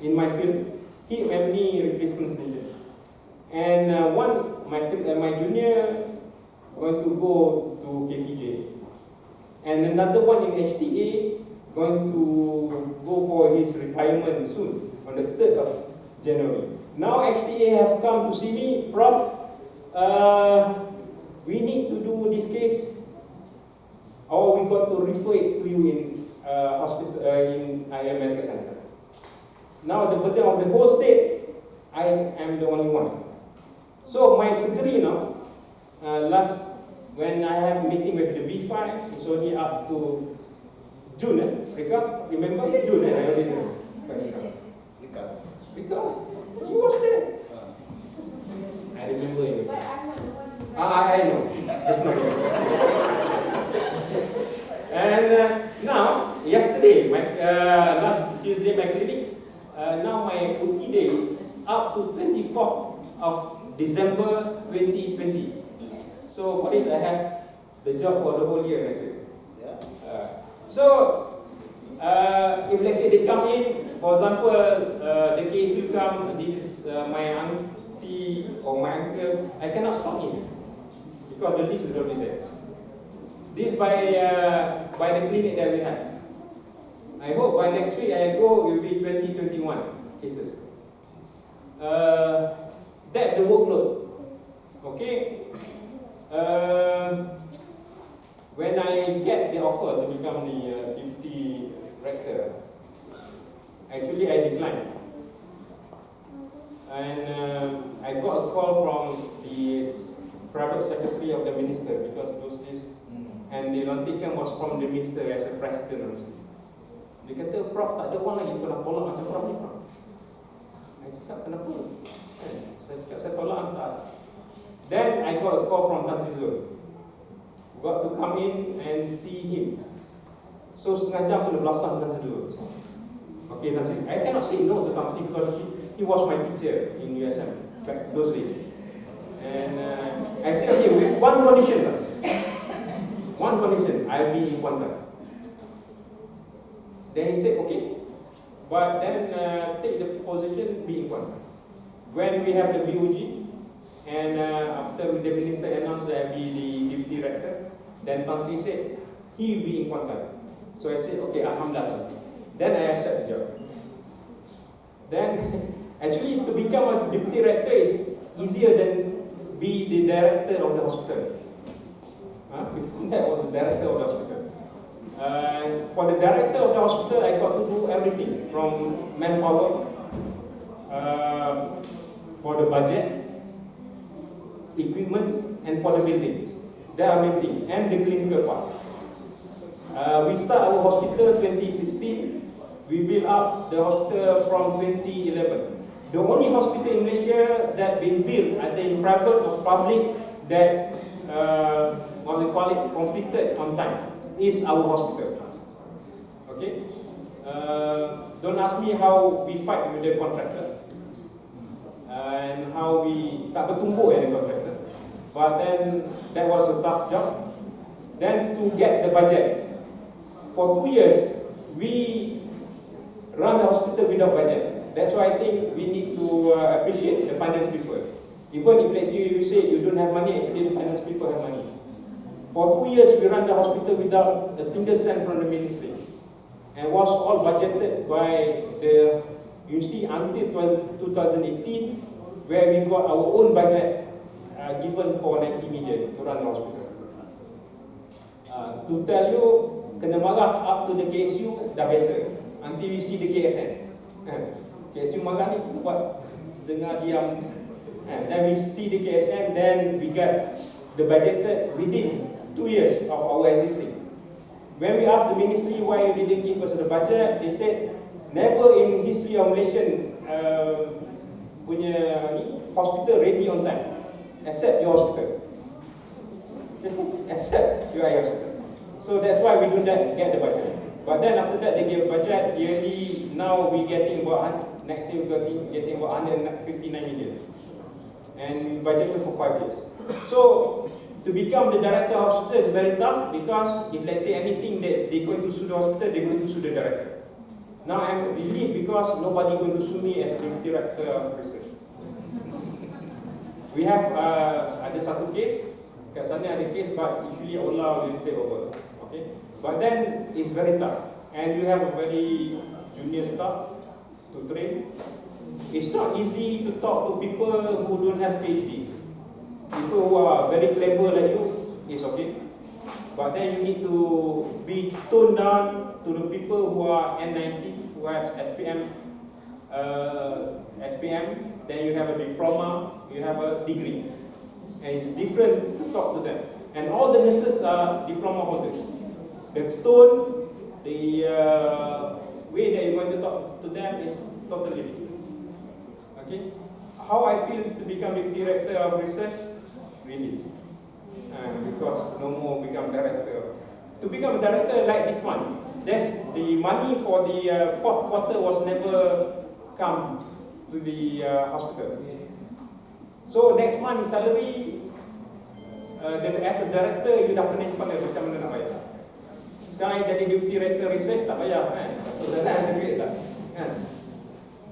in my field, hip and knee replacement surgeon. And my junior going to go to KPJ. And another one in HTA going to go for his retirement soon, on the 3rd of January. Now HTA have come to see me, Prof, we need to do this case, or we got to refer it to you in hospital, in IIUM Medical Center. Now the burden of the whole state, I am the only one. So my surgery now, when I have a meeting with the B5, it's only up to June, Rector, remember? June, I already know. Rector, you was there. I remember it. I know. It's not. And now, last Tuesday my clinic. Now my OT day is up to 24th of December 2020. So for this I have the job for the whole year next year. If let's say they come in, for example, the case will come, this is my auntie or my uncle, I cannot stop him because the list is already there. This by the clinic that we have. I hope by next week I go, it will be 2021 cases. That's the workload. Okay? When I get the offer to become the deputy rector, actually I declined. And I got a call from the private secretary of the minister because those days, and the lantikan was from the minister as a president. Dia kata, Prof, tak ada orang lagi pernah tolak macam Prof ni, Prof. Saya cakap, kenapa? Saya cakap, saya tolak hantar. Then I got a call from Tan Sri Zul. Got to come in and see him. So setengah jam kena belasah Tan Sri Zul. Okay, Tan Sri, I cannot say no to Tan Sri because he was my teacher in USM back those days. And I said, okay, with one condition, Tan Sri. One condition, I'll be in contact. Then he said, okay, but then take the position, be in contact. When we have the BOG, and after the minister announced that I'll be the deputy rector, then Tan Sri said, he will be in contact. So I said, okay, Alhamdulillah, Tan Sri. Then I accept the job. Then, actually, to become a deputy rector is easier than be the director of the hospital. Before that, I was the director of the hospital. For the director of the hospital, I got to do everything from manpower, for the budget, equipment, and for the buildings. That are main thing, and the clinical part. We start our hospital 2016. We build up the hospital from 2011. The only hospital in Malaysia that been built, either in private or public, that what we call it completed on time, is our hospital. Okay? Don't ask me how we fight with the contractor and how we tak bertumbuk dengan contractor. But then that was a tough job. Then to get the budget, for 2 years we run the hospital without budget. That's why I think we need to appreciate the finance people. Even if let's say you say you don't have money, actually the finance people have money. For 2 years we run the hospital without a single cent from the ministry, and was all budgeted by the university until 2018, where we got our own budget given for 90 million to run the hospital. To tell you, kena marah up to the KSU dah biasa. Until we see the KSN. KSU marah ni kita buat dengar diam. Then we see the KSN, then we get the budgeted within 2 years of our existing. When we asked the ministry why they didn't give us the budget, they said never in history of Malaysian punya hospital ready on time, except your hospital. Except your hospital. So that's why we don't get the budget. But then after that they give budget yearly. Now we getting about next year we getting about 159 million, and we budgeted for 5 years. So to become the director of hospital is very tough, because if let's say anything that they're going to sue the hospital, they're going to sue the director. Now I'm relieved because nobody going to sue me as deputy director of research. We have ada satu case, kat sana ada case, but usually Allah will take over. Okay, but then it's very tough, and you have a very junior staff to train. It's not easy to talk to people who don't have PhDs. People who are very clever like you is okay, but then you need to be toned down to the people who are N90, who have SPM, then you have a diploma, you have a degree, and it's different to talk to them. And all the nurses are diploma holders. The tone, the way that you're going to talk to them is totally different. Okay, how I feel to become the director of research. Really, because no more become director. To become a director like this one, the money for the fourth quarter was never come to the hospital. So next month salary, as a director, you dah pening kepala macam mana nak bayar. Sekarang jadi deputy director research tak bayar, ada duit tak?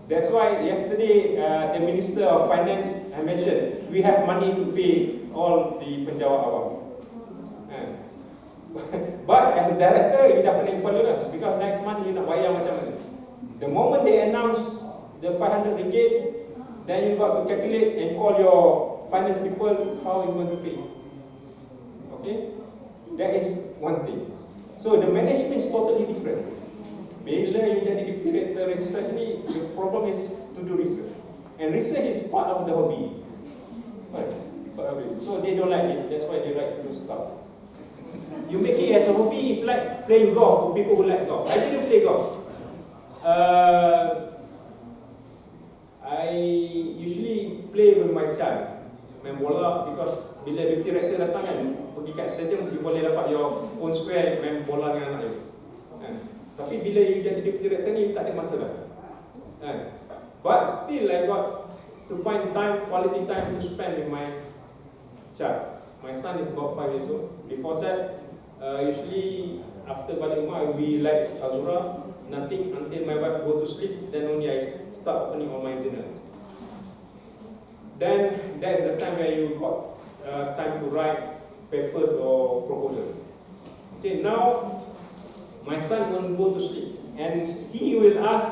That's why yesterday the Minister of Finance mentioned we have money to pay all the penjawat awam. But as a director, you dah pening kepala lah, because next month you nak bayar macam mana. The moment they announce the 500 ringgit, then you got to calculate and call your finance people how you going to pay. Okay, that is one thing. So the management is totally different. Bila you jadi deputy director research ni, the problem is to do research, and research is part of the hobby. Right? So they don't like it. That's why they like to stop. You make it as a hobby, it's like playing golf for people who like golf. I didn't play golf. I usually play with my child, main bola, because bila deputy director datang kan, pergi kat stadium, you boleh dapat your own square, main bola dengan anak you. Tapi bila you jadi deputy director ni, tak ada masalah. But still I got to find time, quality time to spend with my child. My son is about 5 years old. Before that, usually after balik rumah, I will be like Azura, nothing until my wife go to sleep, then only I start opening all my journals. Then that's the time where you got time to write papers or proposals. Okay, now my son won't go to sleep, and he will ask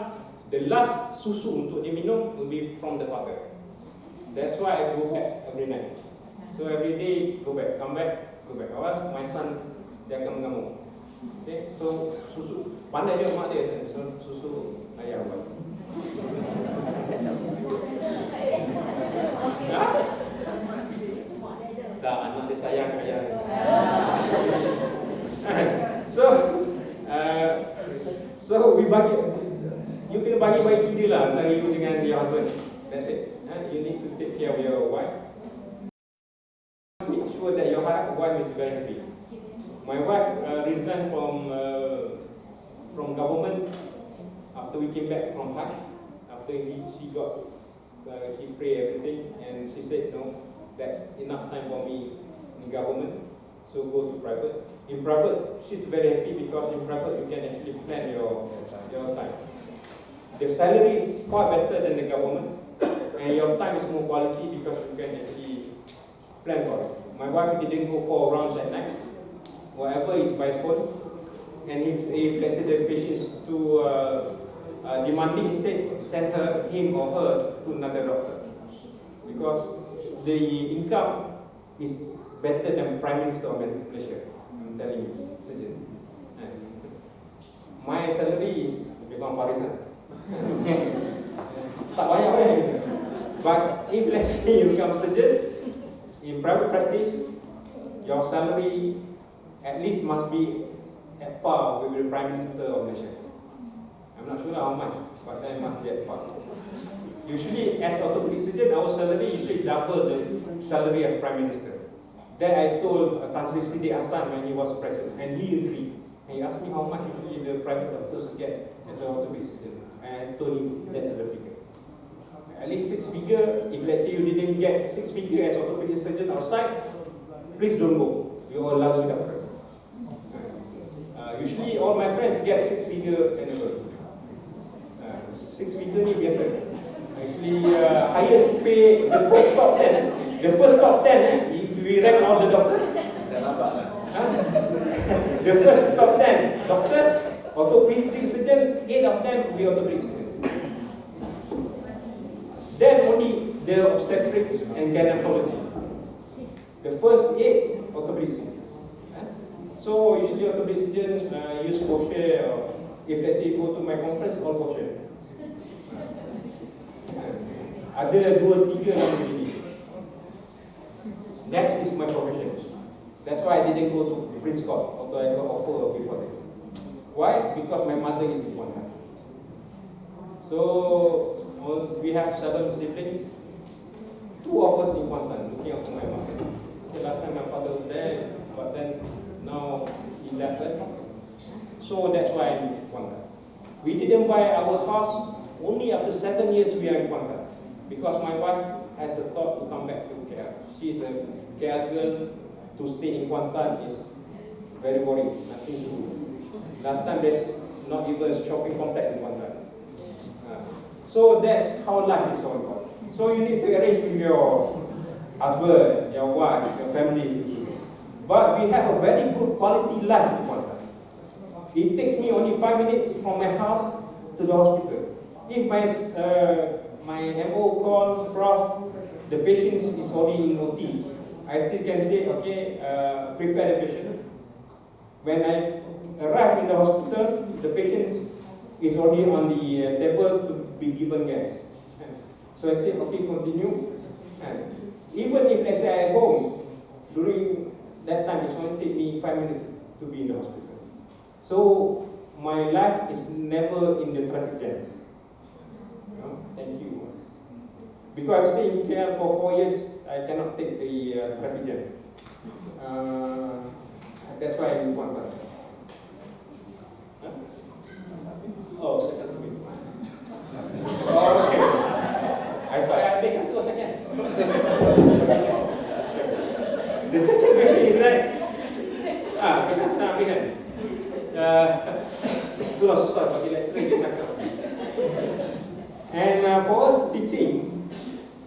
the last susu untuk dia minum will be from the father. That's why I go back every night. So every day go back, come back, go back. Awas my son dia akan mengamuk. Okay, so susu pandai dia mak dia, so susu ayah buat. Tak, anak dia sayang ayah. So we bagi, you kena bagi kerja lah antara you dengan your husband. That's it. You need to take care of your wife. Make sure that your wife is very happy. My wife resigned from government after we came back from Hajj. After she prayed everything, and she said, no, that's enough time for me in government, so go to private. In private, she's very happy because in private you can actually plan your time. The salary is far better than the government, and your time is more quality because you can actually plan for it. My wife didn't go for rounds at night. Whatever is by phone, and if let's say the patient is too demanding, he said send him or her to another doctor, because the income is better than Prime Minister of Malaysia. I'm telling you, surgeon. My salary is become Faris. Tak banyak kan? But if let's say you become surgeon in private practice, your salary at least must be at par with the Prime Minister of Malaysia. I'm not sure how much, but that must be at par. Usually, as orthopedic surgeon, our salary usually double the salary of Prime Minister. That I told Tan Sri Sidi Hassan when he was president, and he agreed. And he asked me how much usually the private doctors get as an orthopedic surgeon. And I told him that is the figure. At least 6 figure. If let's say you didn't get 6 figure as orthopedic surgeon outside, please don't go. You are lousy doctor. Usually all my friends get 6 figure and above. 6 figure ni biasa. Actually, highest pay, the first top 10. The first top 10, if we rank all the doctors. The first top 10 doctors, orthopedic surgeon, 8 of them will be orthopedic surgeons. Then only the obstetrics and gynecology. The first 8 orthopedic surgeons. So usually orthopedic surgeons use crochet, or if let's say go to my conference, all crochet. Ada 2-3 yang begini. Next is my profession. That's why I didn't go to Prince Court, although I got offer before this. Why? Because my mother is in Kuantan. So we have 7 siblings. 2 of us in Kuantan, looking after my mother. Okay, last time my father was there, but then now he left us. So that's why I'm in Kuantan. We didn't buy our house only after 7 years we are in Kuantan. Because my wife has a thought to come back to KL. She's a KL girl. To stay in Kuantan is very boring, nothing to do. Last time there's not even a shopping complex in Kuantan. So that's how life is all about. So you need to arrange with your husband, your wife, your family. But we have a very good quality life in Kuantan. It takes me only 5 minutes from my house to the hospital. If my MO call Prof, the patient is already in OT, I still can say, okay, prepare the patient. When I arrive in the hospital, the patient is already on the table to be given gas. So I say, okay, continue. And even if let's say I at home, during that time, it's only take me 5 minutes to be in the hospital. So my life is never in the traffic jam. Thank you. Because I stay in KL for 4 years, I cannot take the traffic jam. That's why I want that. Oh, second minute. Oh, okay. I thought I take it to a second. The second question is that itulah susah bagi lecturer dia cakap. And for us teaching,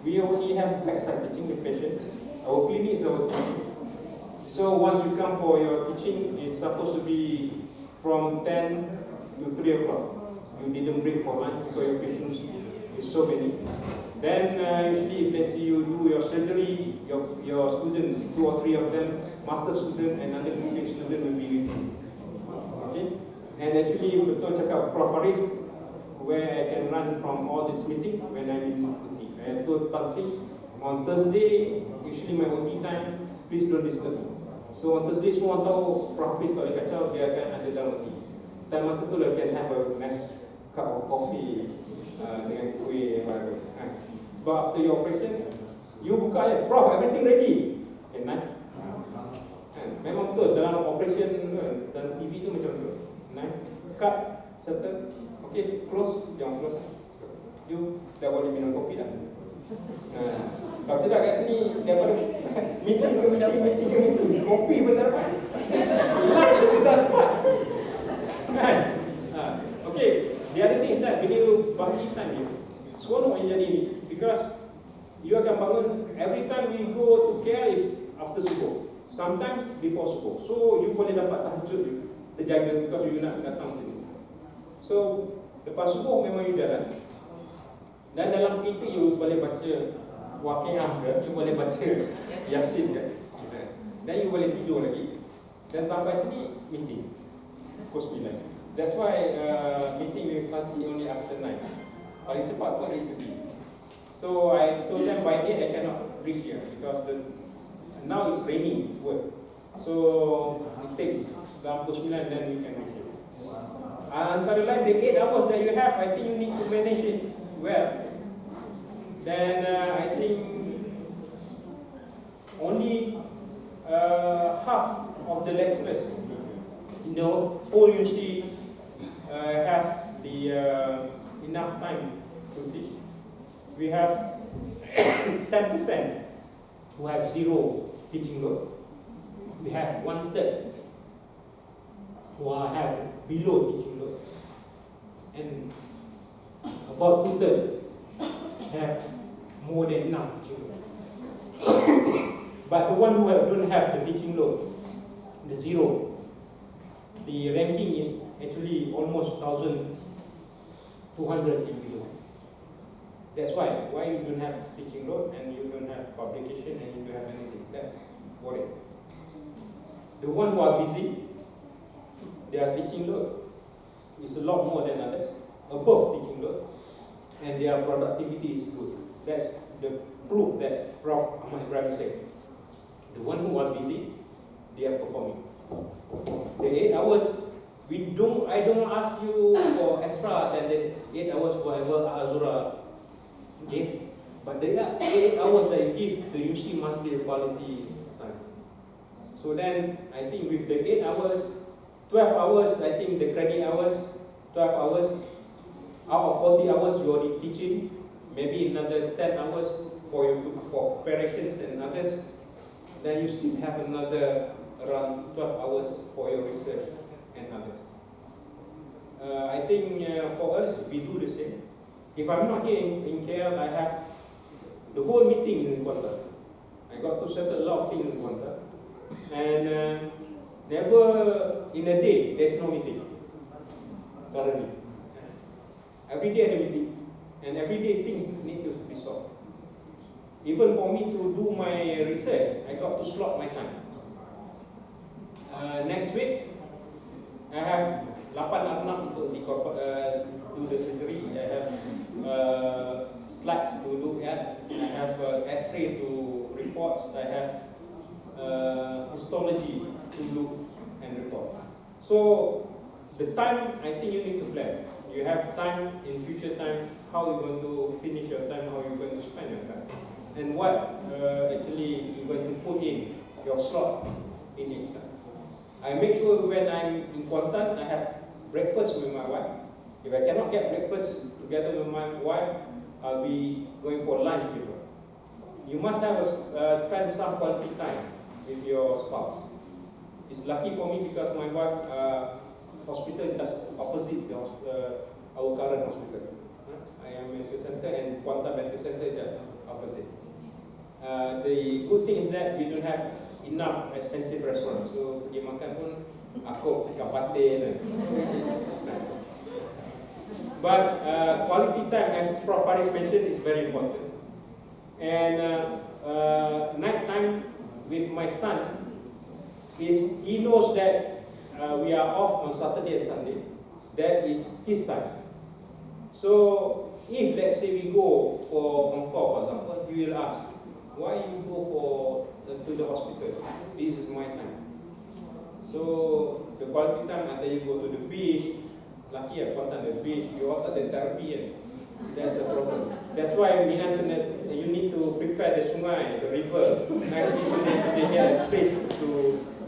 we only have backside teaching with patients. Our clinic is our teaching. So once you come for your teaching, it's supposed to be from 10 to 3 o'clock. You didn't break for lunch because your patients is so many. Then usually if let's say you do your surgery, your students, 2 or 3 of them, master student and undergraduate student will be with you. Okay? And actually betul cakap Prof Faris, where I can run from all this meeting when I'm in OT. I told Tansi, on Thursday, usually my OT time, please don't disturb me. So on Thursday semua tahu Prof Hafiz tak boleh kacau, dia akan ada dalam OT. Time masa tu I can have a nice cup of coffee dengan kuih whatever. But after your operation, you buka ya, Prof, everything ready. Okay, nice. Memang betul dalam operation dan TV tu macam tu. Nice. Cut, settle. Okay, close, jangan close. You dah boleh minum kopi dah. Kalau tidak kat sini, dia baru meeting ke meeting, kopi pun tak dapat. Lunch pun tak sempat. Okay, the other thing is that bila you bagi time you, seronok yang jadi ni. Because you akan bangun, every time we go to KL is after subuh. Sometimes before subuh. So you boleh dapat tahajud terjaga because you nak datang sini. So lepas subuh memang you jalan. Dan dalam itu you boleh baca Waqiah ke, you boleh baca Yasin ke. Dan you boleh tidur lagi. Dan sampai sini meeting pukul 9. That's why meeting with Tansi only after 9. Paling cepat tu hari itu. So I told them by 8 I cannot reach here because now it's raining, it's worse. So it takes dalam pukul 9 then we can reach here. Antara lain the 8 hours that you have, I think you need to manage it well. Then I think only half of the lecturers, whole university have the enough time to teach. We have 10% who have 0 teaching load. We have 1/3 who have below teaching load. And about 2/3 have more than enough teaching load. But the one who don't have the teaching load, the 0, the ranking is actually almost 1,200 and below. That's why you don't have teaching load and you don't have publication and you don't have anything. That's worrying. The one who are busy, their teaching load is a lot more than others, above teaching load, and their productivity is good. That's the proof that Prof Ahmad said. The one who are busy, they are performing. The 8 hours, I don't ask you for extra than the 8 hours whatever Azura give, but the 8 hours that you give, the UC must be a quality time. So then, I think with the 8 hours, 12 hours, I think the credit hours, 12 hours, out of 40 hours you already teaching, maybe another 10 hours for preparations and others, then you still have another around 12 hours for your research and others. I think for us, we do the same. If I'm not here in KL, I have the whole meeting in Kuala. I got to settle a lot of things in Kuala. And never in a day, there's no meeting currently. Every day the meeting, and every day things need to be solved. Even for me to do my research, I got to slot my time. Next week, I have 8 untuk do the surgery. I have slides to look at. I have X-ray to report. I have histology to look and report. So the time, I think you need to plan. You have time in future time, how you're going to finish your time, how you're going to spend your time, and what actually you're going to put in your slot in each time. I make sure when I'm in Kuantan, I have breakfast with my wife. If I cannot get breakfast together with my wife, I'll be going for lunch with her. You must have spend some quality time with your spouse. It's lucky for me because my wife hospital just opposite our current hospital. I am medical center and Kuantan medical center just opposite. The good thing is that we don't have enough expensive restaurants, so pergi makan pun aku ikan patin. But quality time, as Prof Faris mentioned, is very important. And night time with my son is he knows that we are off on Saturday and Sunday. That is his time. So if let's say we go for on-call, for example, he will ask, why you go to the hospital? This is my time. So the quality time, either you go to the beach, lucky at the beach, you also the therapy, and that's a problem. That's why we you need to prepare the sungai, the river, nicely so they get a place to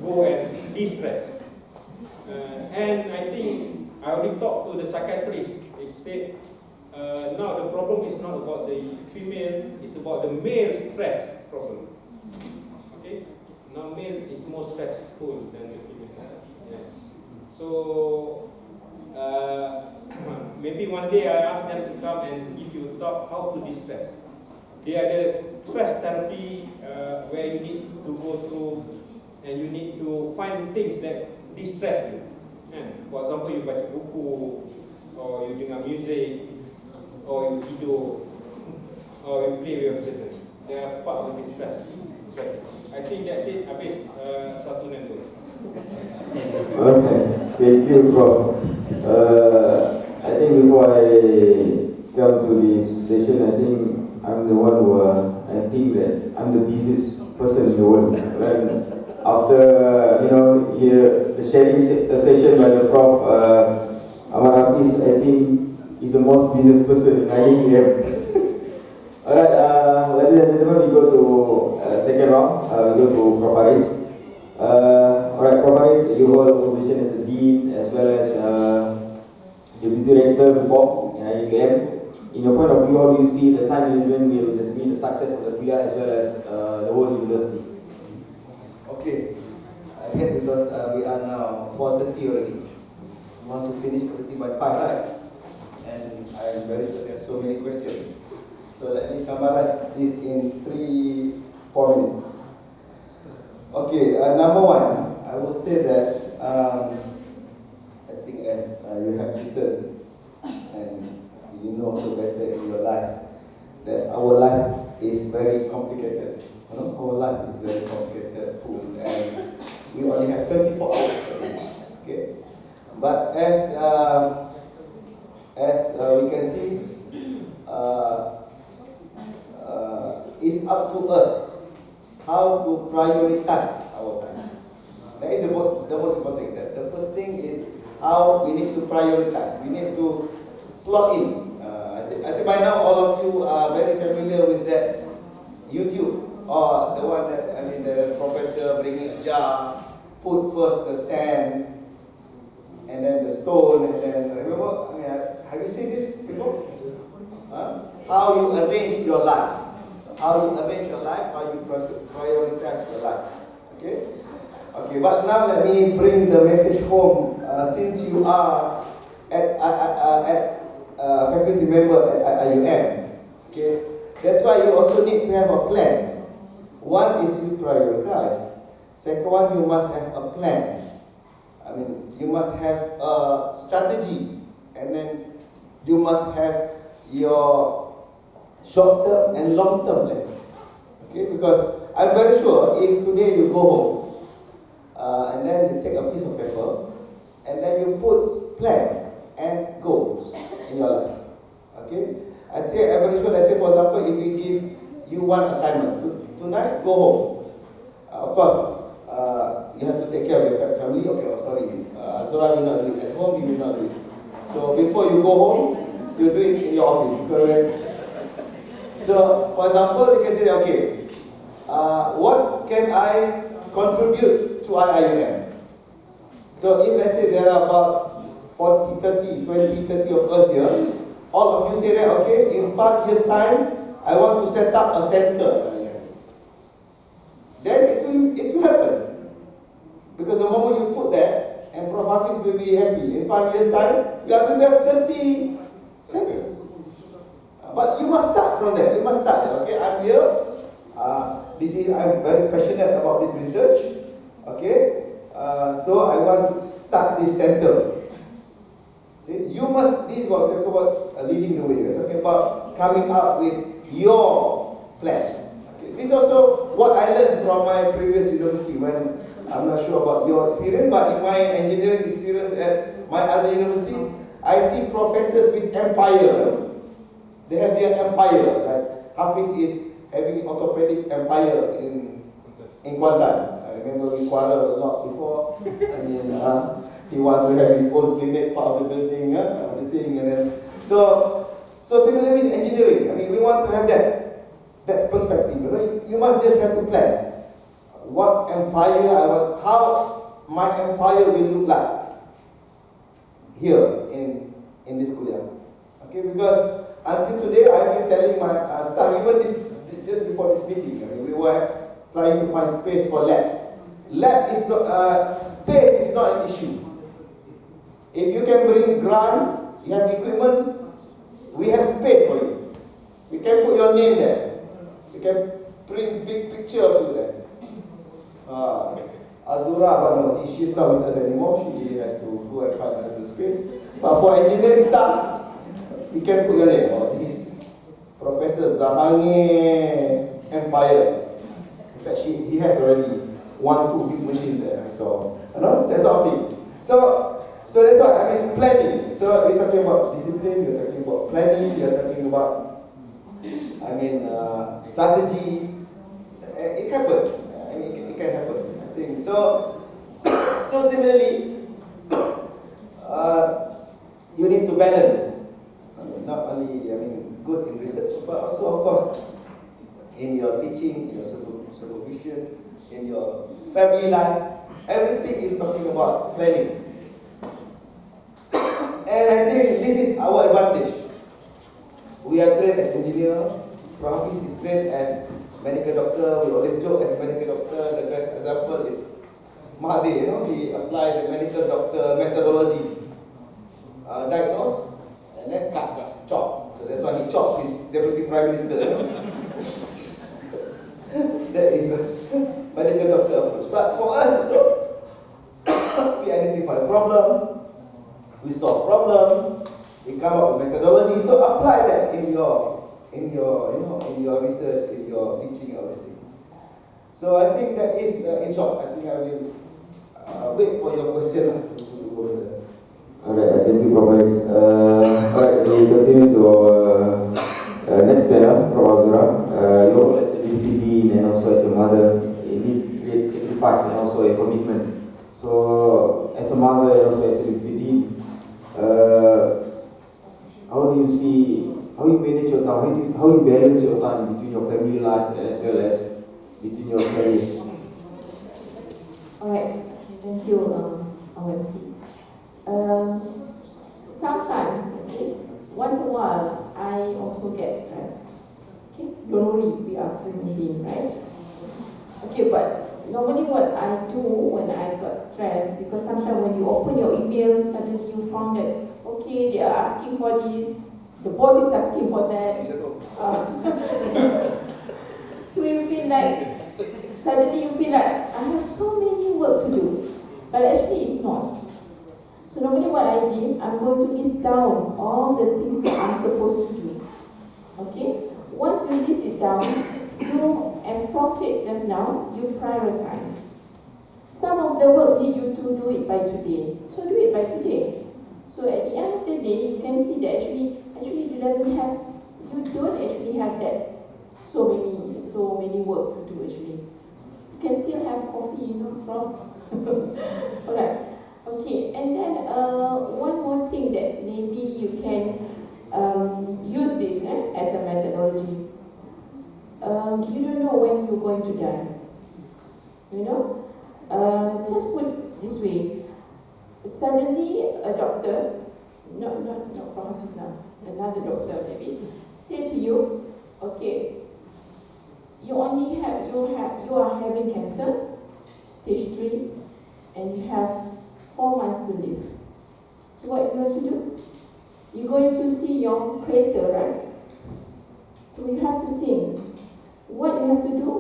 go and de-stress. And I think I already talked to the psychiatrist. He said, now the problem is not about the female, it's about the male stress problem. Okay? Now male is more stressful than the female. Yeah. So maybe one day I ask them to come and give you a talk how to de-stress. There is stress therapy where you need to go through and you need to find things that de-stress you. And for example, you baca buku, or you dengar music, or you tidur, or you play with your children. They are part of the distress. I think that's it. Habis satu nembol. Okay, thank you, Prof. I think before I come to this session, I think I'm the one who I think that I'm the busiest person in the world. When after the sharing session by the Prof, Ahmad Hafiz, I think he's the most busiest person in IIUM. Alright, ladies and gentlemen, we go to second round. We go to Prof Faris. Alright, Prof Faris, you hold a position as a dean as well as deputy director before in IIUM. In your point of view, how do you see the time management will determine the success of the Kulliyyah as well as the whole university? Okay, I guess because we are now 4:30 already. We want to finish everything by 5, right? And I am very sure there are so many questions. So let me summarize this in 3-4 minutes. Okay, number one, I will say that I think as you have listened and you know so better in your life that our life is very complicated. Our life is very complicated, full, and we only have 24 hours. Okay, but as we can see, it's up to us how to prioritize our time. That is the most important thing. The first thing is how we need to prioritize. We need to slot in. I think by now all of you are very familiar with that YouTube, or the one that, the professor bringing a jar, put first the sand, and then the stone, and then remember, I mean, have you seen this before? How you arrange your life. How you arrange your life, how you prioritize your life. Okay? Okay, but now let me bring the message home. Since you are at faculty member at IIUM, okay, that's why you also need to have a plan. One is you prioritize. Second one, you must have a plan. I mean, you must have a strategy, and then you must have your short-term and long-term plan. Okay, because I'm very sure if today you go home and then you take a piece of paper and then you put plan and goals in your life. Okay, I'm very sure. Let's say, for example, if we give you one assignment tonight, go home. Of course. You have to take care of your family. Okay, oh, sorry. Azura will not do it. At home, you will not do it. So before you go home, you do it in your office. Correct? So, for example, you can say, okay, what can I contribute to IIUM? So if let's say there are about 20, 30 of us here, all of you say that, okay, in 5 years' time, I want to set up a center. Then it will happen. Because the moment you put that, and Prof. Hafiz will be happy. In 5 years' time, you are going to have 30 centers. But you must start from there. You must start. Okay, I'm here. I'm very passionate about this research. Okay, so I want to start this center. See, you must. This is what we talk about leading the way. We're talking about coming up with your plan. This is also what I learned from my previous university. When I'm not sure about your experience, but in my engineering experience at my other university, I see professors with empire. They have their empire. Like Hafiz is having orthopedic empire in Kuantan. I remember we quarreled a lot before. I mean, he wanted to have his own clinic, part of the building, this thing, and then so similarly with engineering. I mean, we want to have that. That's perspective. You must just have to plan what empire I want, how my empire will look like here in this Kulliyyah. Okay, because until today I've been telling my staff, even just before this meeting, I mean, we were trying to find space for lab. Lab is not space is not an issue. If you can bring grant, you have equipment, we have space for you. We can put your name there. You can print big picture of you there. Azura, but no, she's not with us anymore. She has to go and find another space. But for engineering staff, you can put your name. This Professor Zahangi Empire. In fact, he has already 1-2 big machines there. So, that sort of thing. So that's why I mean planning. So we're talking about discipline. We're talking about planning. We're talking about strategy. It happened. I mean, it can happen. I think so. So similarly, you need to balance. I mean, not only good in research, but also of course in your teaching, in your supervision, in your family life. Everything is talking about planning. And I think this is our advantage. We are trained as engineers. Prof is trained as medical doctor. We always joke as medical doctor. The best example is Mahdi. He applied the medical doctor methodology, diagnose, and then cut, chop. So that's why he chopped his deputy prime minister. That is a medical doctor approach. But for us also, we identify problem, we solve problem, we come up with methodology. So apply that in your research, in your teaching, all these things. So I think that is in short. I think I will wait for your question to go further. Alright, thank you, Prof. Alright, we continue to our next panel, Prof. Azura. Your role as a deputy dean and also as a mother, it needs great sacrifice and also a commitment. So, as a mother and also as a deputy dean, how do you see, how you manage your time, how you balance your time between your family life as well as between your careers? Alright, thank you, our MC. Okay, but normally what I do when I got stressed, because sometimes when you open your email, suddenly you found that, okay, they are asking for this, the boss is asking for that. So you feel like, suddenly you feel like, I have so many work to do, but actually it's not. So normally what I did, I'm going to list down all the things that I'm supposed to do. Okay? Once you list it down, you, as Prof said just now, you prioritize. Some of the work need you to do it by today, so do it by today. So at the end of the day, you can see that actually you don't actually have that so many work to do actually. You can still have coffee, Prof. Alright. Okay, and then one more thing that maybe you can use this as a methodology. You don't know when you're going to die. Just put this way. Suddenly a doctor, not Prof now, another doctor maybe, say to you, okay, you are having cancer, stage 3, and you have 4 months to live. So what are you going to do? You're going to see your creator, right? So you have to think. What you have to do?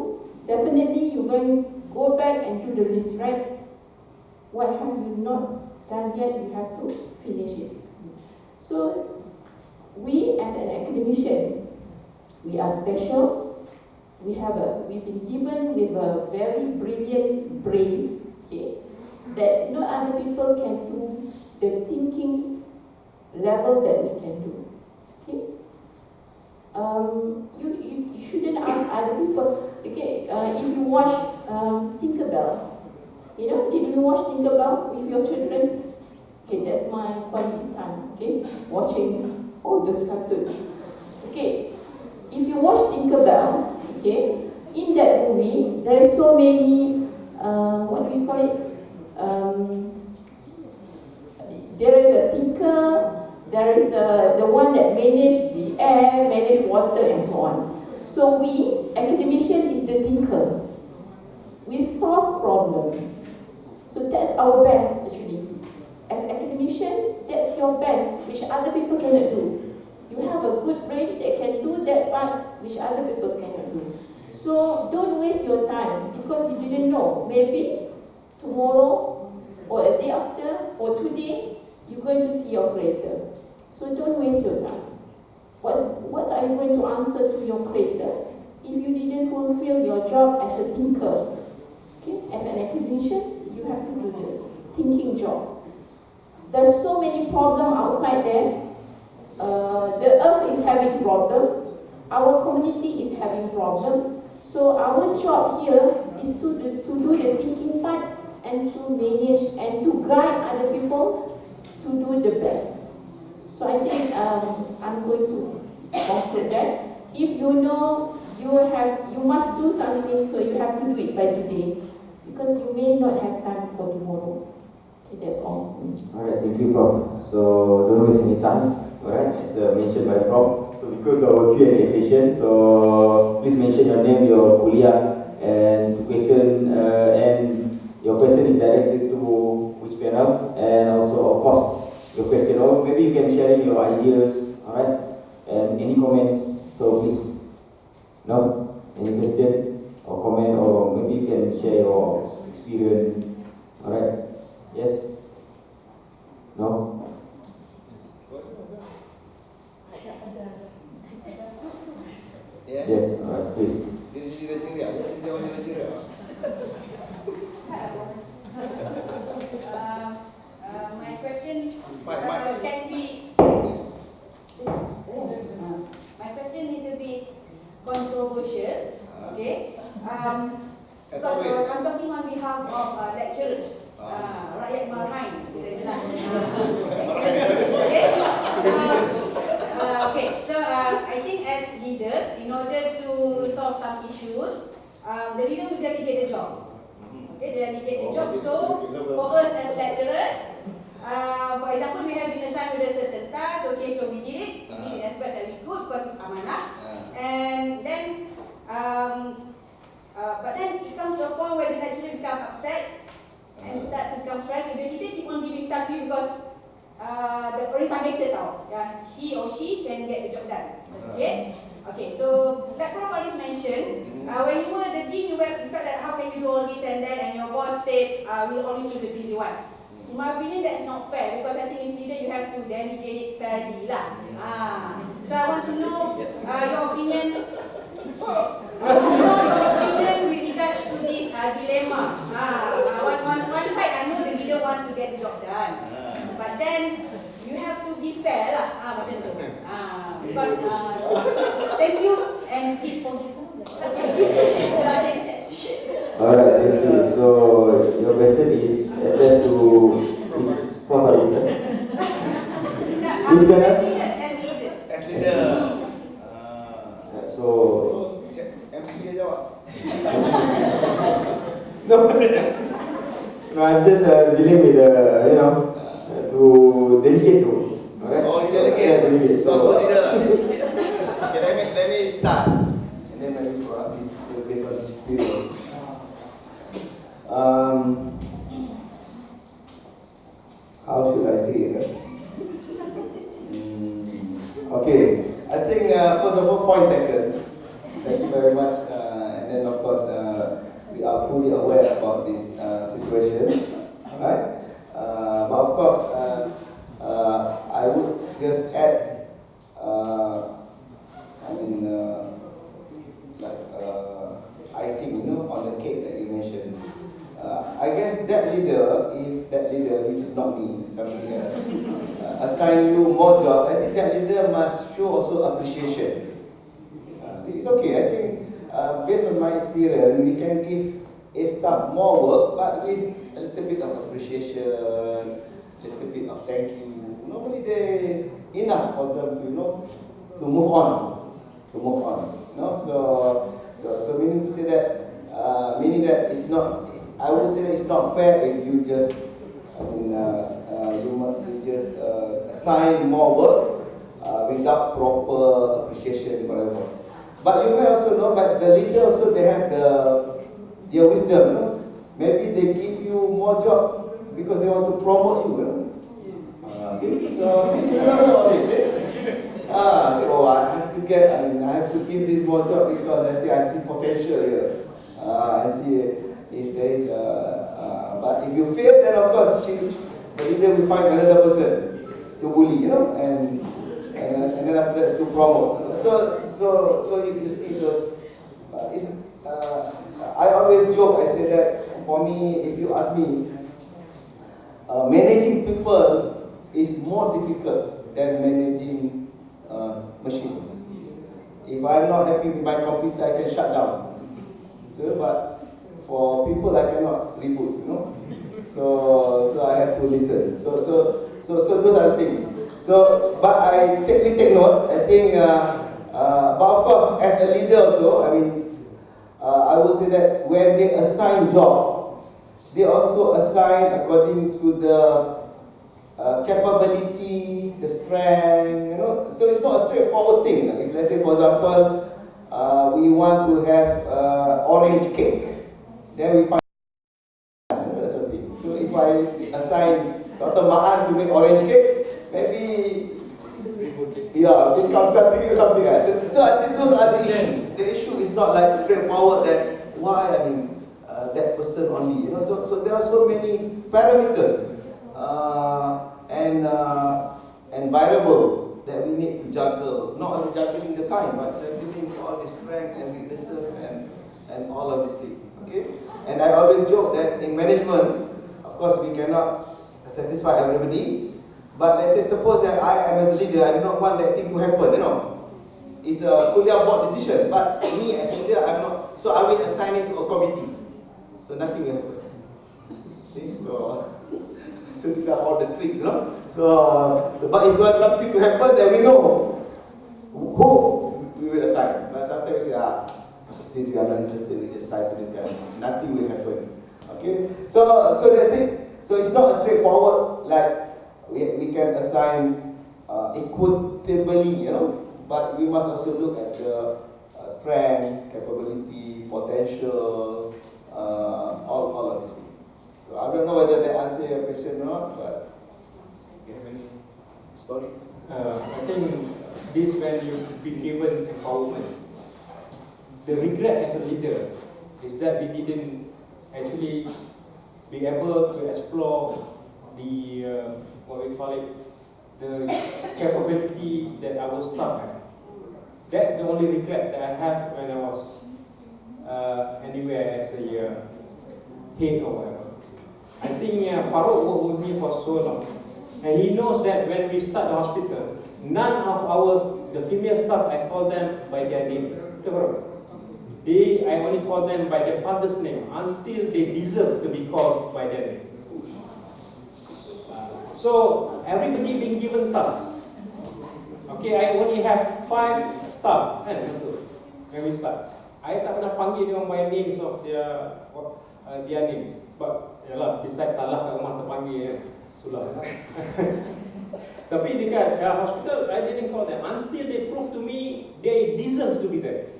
Definitely you're going to go back and do the list, right? What have you not done yet? You have to finish it. So we as an academician, we are special. We've been given with a very brilliant brain, okay, that no other people can do the thinking level that we can do. Okay? You shouldn't ask other people. Okay, if you watch Tinkerbell, did you watch Tinkerbell with your children? Okay, that's my quality time. Okay, watching all those cartoons. Okay, if you watch Tinkerbell, okay, in that movie there is so many what do we call it? There is a tinker, there is the one that manage the air, manage water, and so on. So we, academician, is the thinker. We solve problem. So that's our best actually. As academician, that's your best, which other people cannot do. You have a good brain that can do that part, which other people cannot do. So don't waste your time because you didn't know. Maybe tomorrow or a day after or today, you're going to see your creator. So don't waste your time. What are you going to answer to your creator if you didn't fulfill your job as a thinker? Okay? As an academician, you have to do the thinking job. There's so many problems outside there. The earth is having problem. Our community is having problem. So our job here is to do the thinking part and to manage and to guide other people to do the best. So I think I'm going to conclude that. If you know you must do something, so you have to do it by today because you may not have time for tomorrow. Okay, that's all. Alright, thank you, Prof. So don't waste any time. Alright, as mentioned by Prof. So we go to our Q&A session. So please mention your name, your kuliah, and question. And your question is directed to which panel, and also of course your question. Or maybe you can share your ideas. Alright, and any comments. So please. No, any question or comment, or maybe you can share your experience. Alright. Yes? No? Yeah. Yes, alright, please. My question can be. My question is a bit controversial. Okay. Because I'm talking on behalf of lecturers, rakyat marhain, okay. So I think as leaders, in order to solve some issues, the leader will delegate the job. Okay, delegate the job. So for us as lecturers, for example, we have been assigned with a certain task. Okay, so we did it. We did it as best as we could because it's amanah. And then, but then it comes to a you felt that how can you do all this and that, and your boss said, we'll always choose the busy one. In my opinion, that's not fair, because I think as leader you have to delegate it fairly lah. So I want to know your opinion. With regards to this dilemma. One side, I know the leader wants to get the job done, but then you have to be fair lah. Macam tu. Because thank you and please forgive. Alright, thank you. So your question is addressed to Prof. Faris. Who's gonna? As leader. So MC dia jawab. no, I'm just dealing with to delegate to. Alright. Oh, you delegate. Yeah, delegate. So good leader. Okay, let me start. And then maybe Prof is based on his experience. How should I say it? Okay, I think first of all, point taken. Thank you very much. And then of course, we are fully aware about this situation, right? But of course, I would just add, icing, on the cake that you mentioned. I guess that leader, if that leader, which is not me, somebody else, assign you more job, I think that leader must show also appreciation. See, it's okay. I think based on my experience, we can give a staff more work, but with a little bit of appreciation, a little bit of thank you. Normally, they enough for them to to move on, So meaning to say that, meaning that it's not. I would say that it's not fair if you just, you just assign more work without proper appreciation, whatever. But you may also know, but the leader also, they have their wisdom. Maybe they give you more job because they want to promote you. See, so you don't know all this. I have to give this more job because I think I see potential here. I see. If there is but if you fail, then of course the leader will find another person to bully, and then after that to promote. So you see those. I always joke. I say that for me, if you ask me, managing people is more difficult than managing machines. If I'm not happy with my computer, I can shut down. But for people, I cannot reboot, So I have to listen. So those are the things. But we take note. I think, but of course, as a leader also, I would say that when they assign job, they also assign according to the capability, the strength, So it's not a straightforward thing. If let's say, for example, we want to have orange cake. Then we find that's the thing. So if I assign Dr. Ma'an to make orange cake, maybe become something else. So I think those are the issues. The issue is not like straightforward that why that person only. So there are so many parameters and variables that we need to juggle. Not only juggling the time, but juggling all the strength and weaknesses and all of these things. Okay? And I always joke that in management, of course, we cannot satisfy everybody. But let's say, suppose that I am a leader, I do not want that thing to happen, It's a Kulliyyah board decision. But me as a leader, I'm not. So I will assign it to a committee. So nothing will happen. Okay? So these are all the tricks, So but if there's something to happen, then we know who we will assign. But sometimes we say, since we are not interested, we just assign to this guy. Nothing will happen. Okay? So that's it. So it's not straightforward like we can assign equitably, But we must also look at the strength, capability, potential, all of these things. So I don't know whether that answers your question or not, but you have any stories? I think this when you be given empowerment, the regret as a leader is that we didn't actually be able to explore the what we call it, the capability that our staff had. That's the only regret that I have when I was anywhere as a head or whatever. I think Farouk worked with me for so long, and he knows that when we start the hospital, none of the female staff, I call them by their name. I only call them by their father's name until they deserve to be called by their name. So everybody being given tasks. Okay, I only have 5 staff, when we start. I tak pernah panggil dia orang by names of their names. But yalah, besides salah kat rumah terpanggil sulah. Tapi dekat hospital, I didn't call them until they prove to me they deserve to be there.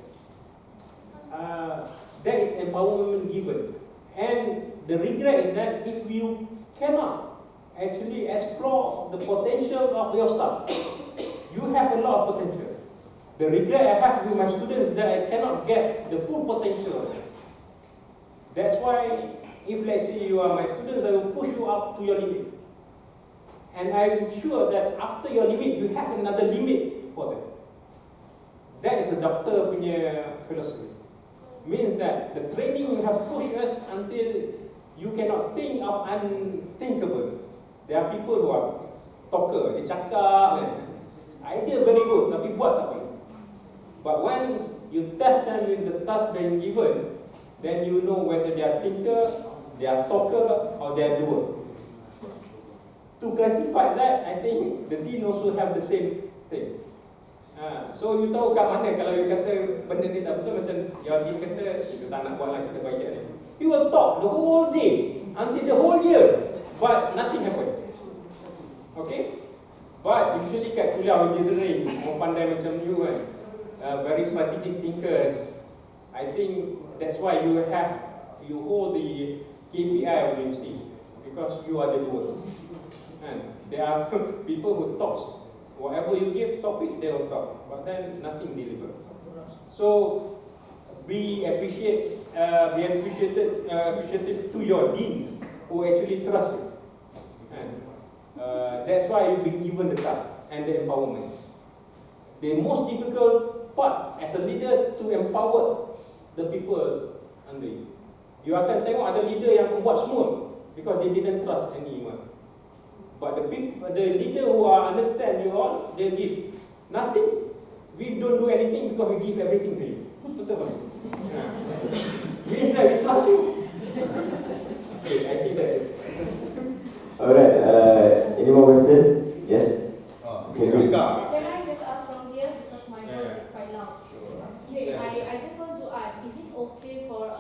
That is empowerment given. And the regret is that if you cannot actually explore the potential of your staff, you have a lot of potential. The regret I have with my students is that I cannot get the full potential of them. That's why, if let's say you are my students, I will push you up to your limit. And I'm sure that after your limit, you have another limit for them. That is a doctor punya philosophy. Means that the training will have pushed us until you cannot think of unthinkable. There are people who are talker, dia cakap, idea very good, tapi buat tak boleh. But once you test them with the task being given, then you know whether they are thinker, they are talker, or they are doer. To classify that, I think the dean also have the same thing. So you tahu kat mana kalau you kata benda ni tak betul, macam your dean kata kita tak nak buat lah, kita bagi ni. You will talk the whole day until the whole year, but nothing happen. Okay? But usually kat Kulliyyah of Engineering, orang pandai macam you kan, very strategic thinkers. I think that's why you hold the KPI of the university, because you are the doer. And there are people who talks. Whatever you give topic, they will talk, but then nothing delivered. So be appreciative to your deans who actually trust you. And that's why you've been given the task and the empowerment. The most difficult part as a leader to empower the people under you. You akan tengok ada leader yang buat semua because they didn't trust anyone. But the leader who understand you all, they give nothing. We don't do anything because we give everything to you. Betul tak? Means that we trust you. Okay, I think that's it. Alright, any more questions? Yes? Okay, Can I just ask from here because my voice is quite loud? Okay, I just want to ask, is it okay for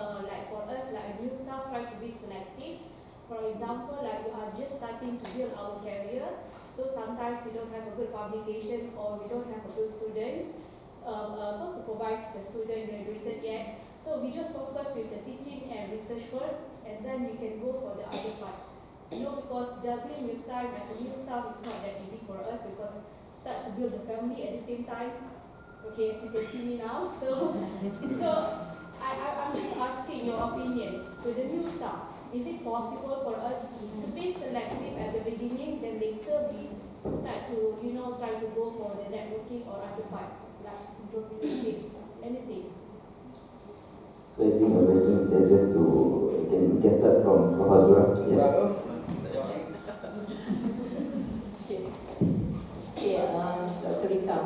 for us like new staff try to be selective? For example, like we are just starting to build our career, so sometimes we don't have a good publication or we don't have a good students supervise the student graduated yet. So we just focus with the teaching and research first, and then we can go for the other part. Because juggling with time as a new staff is not that easy for us because start to build the family at the same time. Okay, as you can see me now. So I'm just asking your opinion to the new staff. Is it possible for us to be selective at the beginning, then later we start to, try to go for the networking or other parts, like entrepreneurships, anything? So I think the question is addressed to, can start from Prof. Azura. Yes. Yes. Okay, Dr. Rita.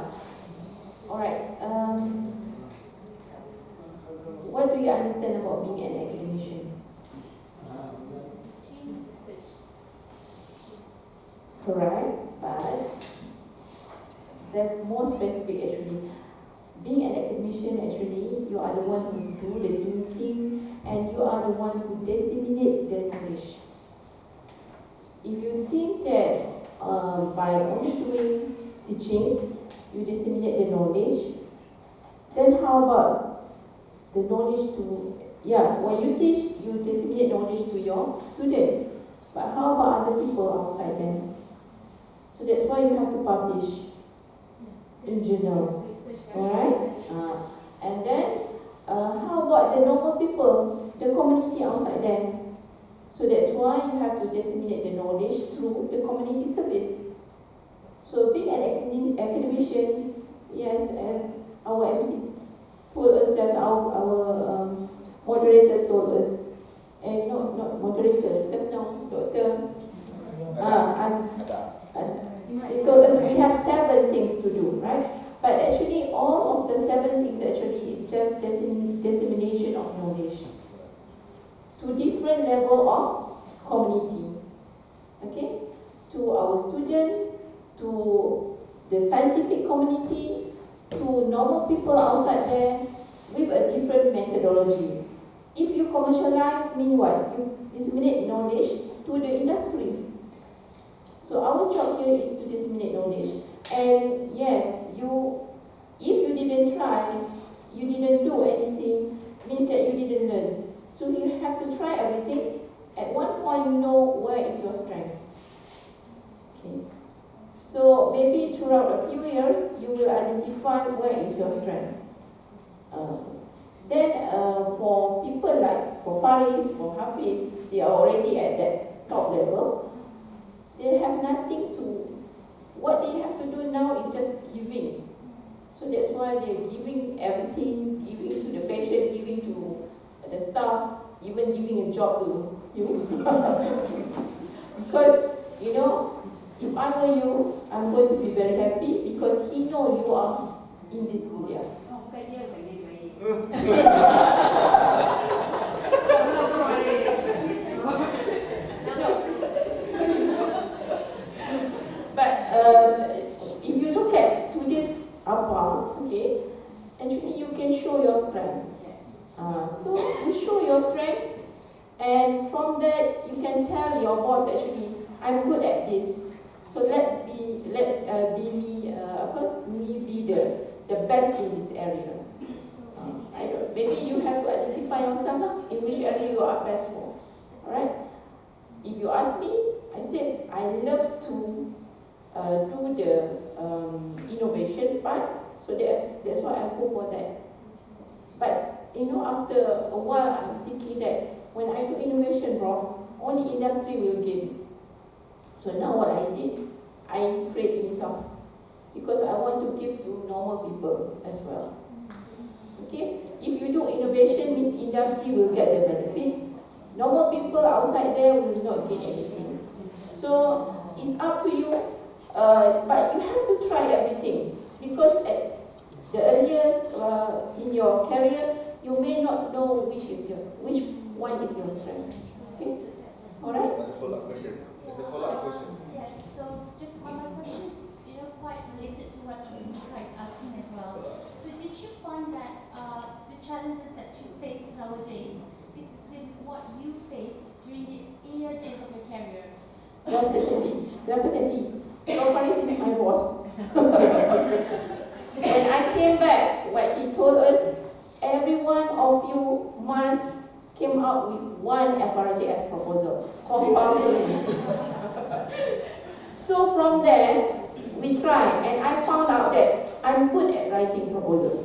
Alright. What do you understand about being an academician? Correct, but there's more specific actually. Being an academician, actually, you are the one who do the thinking and you are the one who disseminate the knowledge. If you think that by only doing teaching, you disseminate the knowledge, then how about the knowledge to, when you teach, you disseminate knowledge to your student. But how about other people outside them? So that's why you have to publish in journal. Alright? And then how about the normal people, the community outside there? So that's why you have to disseminate the knowledge through the community service. So being an academician, yes, as our MC told us, just our moderator told us, and not moderator, just now, Doctor, they told us we have 7 things to do, right? But actually, all of the 7 things actually is just dissemination of knowledge to different level of community, okay? To our student, to the scientific community, to normal people outside there with a different methodology. If you commercialize, mean what? You disseminate knowledge to the industry. So our job here is to disseminate knowledge. And yes, if you didn't try, you didn't do anything, means that you didn't learn. So you have to try everything. At one point, you know where is your strength. Okay. So maybe throughout a few years, you will identify where is your strength. Then for people like for Faris, for Hafiz, they are already at that top level. They have nothing to, what they have to do now is just giving. So that's why they're giving everything, giving to the patient, giving to the staff, even giving a job to you. Because, you know, if I were you, I'm going to be very happy because he knows you are in this kuliah. Oh, bukan dia. But if you look at today's apa, okay, actually you can show your strength. So you show your strength, and from that you can tell your boss actually, I'm good at this. So let me be the best in this area. I don't. Maybe you have to identify yourself in which area you are best for. Alright. If you ask me, I said I love to do the innovation part. So that's why I go for that. But you know, after a while, I'm thinking that when I do innovation, Prof, only industry will gain. So now what I did, I create INSAF because I want to give to normal people as well. Okay? If you do innovation, means industry will get the benefit. Normal people outside there will not get anything. So it's up to you, but you have to try everything because at the earliest in your career, you may not know which one is your strength. Okay? All right. Follow-up question. There's a follow-up question. Yes. So just one more question is, quite related to what Mr. is asking as well. So did you find that the challenges that you face nowadays is the same what you faced during the earlier days of your career? Definitely. So Faris is my boss. When I came back, what he told us, every one of you must came out with one FRJS proposal, compulsory. So from there, we tried, and I found out that I'm good at writing proposal.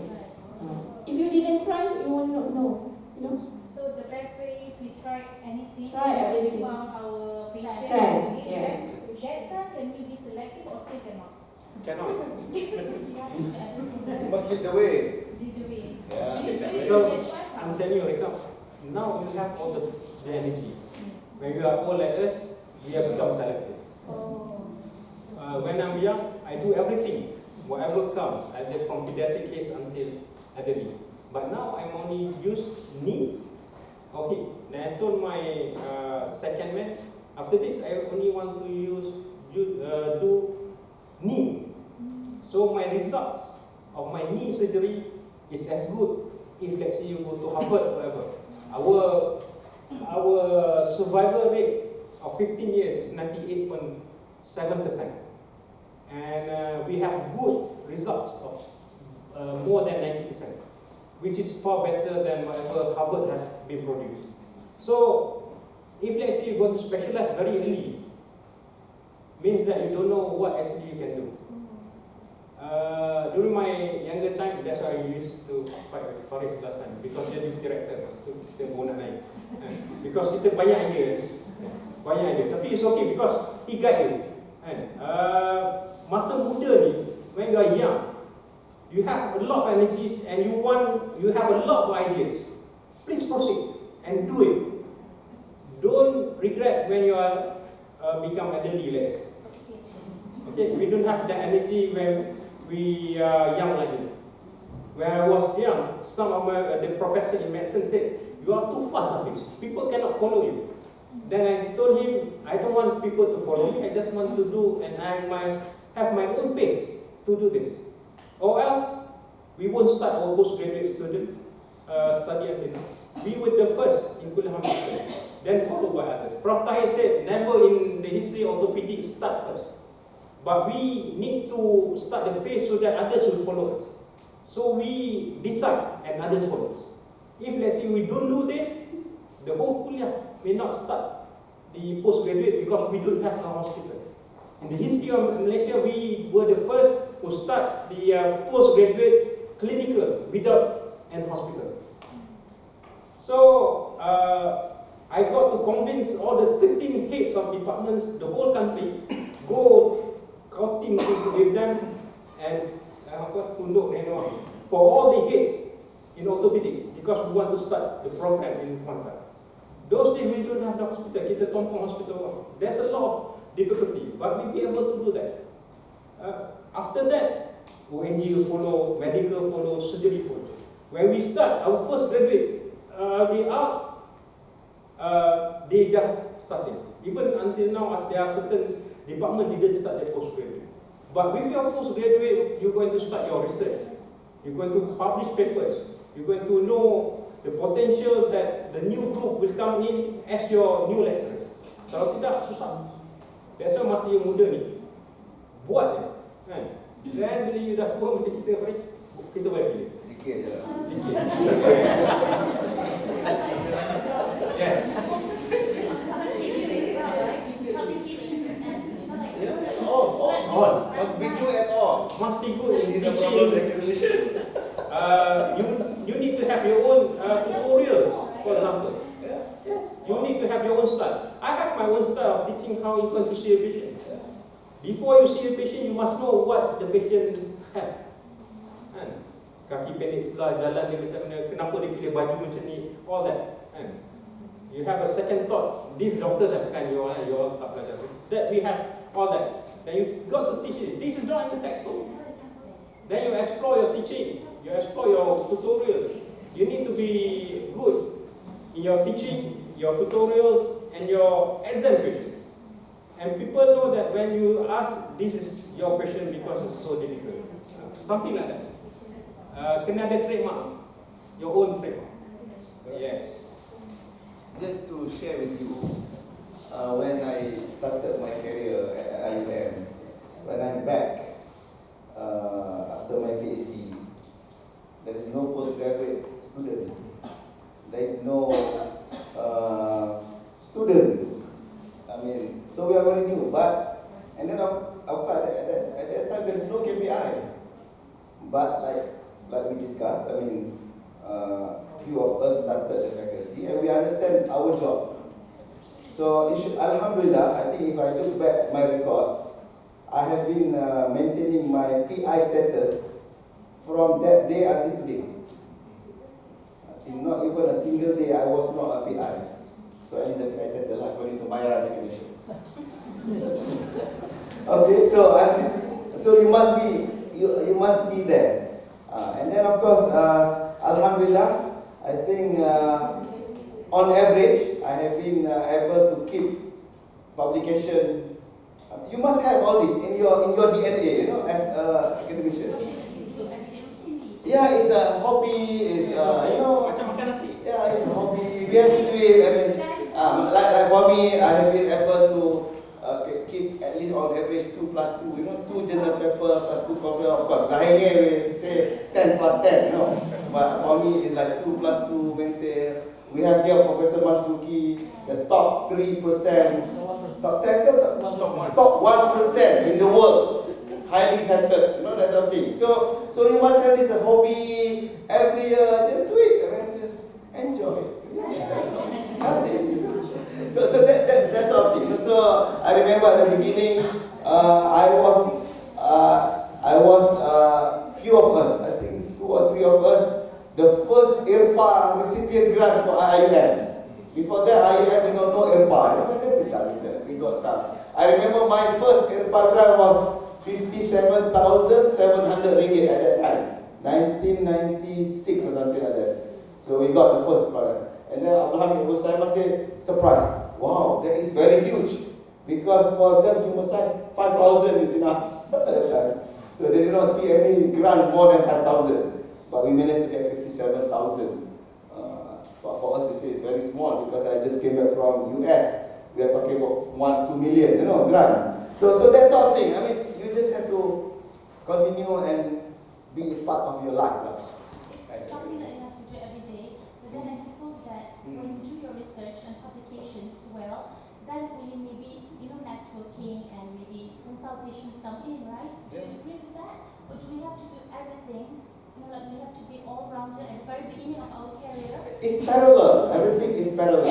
If you didn't try, you will not know. You know. So the best way is we try anything. Try everything. We found our patient. Try, yes. That time, can we be selective or still cannot? Cannot. You must lead the way. Lead the way. Yeah. So, I'm telling you, Rector, now you have all the energy. When you are all like us, we have become selective. When I'm young, I do everything. Whatever comes, I did from pediatric case until elderly. But now I'm only use knee. Okay, then I told my second man, after this I only want to use do knee. So my results of my knee surgery is as good if let's say you go to Harvard or whatever. Our survival rate of 15 years is 98.7%. And we have good results of more than 90%, which is far better than whatever Harvard has been produced. So, if let's say you want to specialize very early, means that you don't know what actually you can do. During my younger time, that's why I used to fight with Faris last time, because dia youth director, masa tu kita nak naik. Because kita banyak idea, tapi it's okay because he guide you. Masa muda ni, when you are young, you have a lot of energies and you have a lot of ideas. Please proceed and do it. Don't regret when you are become elderly, like us. Okay, we don't have that energy when we are young like you. When I was young, some of the professor in medicine said, "You are too fast, Hafiz. People cannot follow you." Then I told him, I don't want people to follow me. I just want to do, and I must have my own pace to do this. Or else, we won't start our postgraduate student study until now. We were the first in Kulliyyah of Engineering, then followed by others. Prof said, never in the history of orthopedic start first. But we need to start the pace so that others will follow us. So we decide and others follow us. If let's say we don't do this, the whole Kulliyyah may not start the postgraduate because we don't have a hospital. In the history of Malaysia, we were the first who starts the postgraduate clinical without an hospital. So I got to convince all the 13 heads of departments, the whole country, go counting to give them and tunduk for all the heads in orthopedics because we want to start the program in Kuantan. Those days we don't have the hospital, kita tumpang hospital. There's a lot of difficulty, but we'll be able to do that. After that, ONG follow, medical follow, surgery follow. When we start, our first graduate, they just starting. Even until now, there are certain departments didn't start their postgraduate. But with your postgraduate, you're going to start your research. You're going to publish papers. You're going to know the potential that the new group will come in as your new lecturers. Kalau tidak, susah. That's why masa yang muda ni, buat je. Kan? Dan bila you dah tua macam kita, Faris, kita boleh pilih. Sikit je lah. Sikit. Yes. All. Must be good at all. Must be good in This is a teaching. problem recognition. You need to have your own tutorials, for example. Yes. You need to have your own style. I have my own style of teaching how you're going to see a patient. Before you see a patient, you must know what the patient have. Kan? Kaki pendek sebelah, jalan dia macam mana, kenapa dia pilih baju macam ni, all that. Kan? You have a second thought. These doctors have kind, you all tak belajar. That we have all that. Then you got to teach it. This is not in the textbook. Then you explore your teaching. You explore your tutorials. You need to be good in your teaching, your tutorials, and your exam questions. And people know that when you ask, this is your question because it's so difficult. Something like that. Kena ada trademark. Your own trademark. Yes. Just to share with you, when I started my career at IIUM, when I'm back after my PhD, there is no postgraduate student. There is no students. I mean, so we are very new. But and then at that time there is no KPI. But like we discussed, I mean, few of us started the faculty and we understand our job. So Alhamdulillah, I think if I look back at my record, I have been maintaining my PI status from that day until today. I think not even a single day I was not a PI. So at least a PI status according to my definition. Okay, so you must be there. And then of course, Alhamdulillah, I think on average, I have been able to keep publication. You must have all this in your DNA, you know, as an academician. Yeah, it's a hobby. It's Macam makan nasi. yeah, it's a hobby. We have to do it. I mean, like for me, I have been able to keep at least on average 2 plus 2. You know, 2 journal paper plus 2 copy. Of course, lahirnya we say 10 plus 10. You know, but for me it's like 2 plus 2 maintain. We have here Professor Masduki, the top 3%, top 10, top 1% in the world. highly centered, you know, that sort of thing. So you must have this hobby every year. Just do it. I mean, just enjoy it. That's nothing. So that sort of thing. So I remember at the beginning, I was few of us, I think 2 or 3 of us, the first IRPA recipient grant for IIUM. Before that, IIUM, no IRPA. We got some. I remember my first IRPA grant was 57,700 ringgit at that time, 1996 or something like that. So we got the first product. And then Abdul Hamid was surprised. Wow, that is very huge. Because for them, human size, 5,000 is enough at that time. So they did not see any grant more than 5,000. But we managed to get 57,000. But for us, we say it's very small because I just came back from US. We are talking about 1-2 million, you know, grant. So that sort of thing. I mean, you just have to continue and be a part of your life. It's something that you have to do every day. But then I suppose that when you do your research and publications, well, then maybe networking and maybe consultations come in, right? Do you agree with that? Or do we have to do everything? Like we have to be all-rounded at the very beginning of our career? It's parallel. Everything is parallel.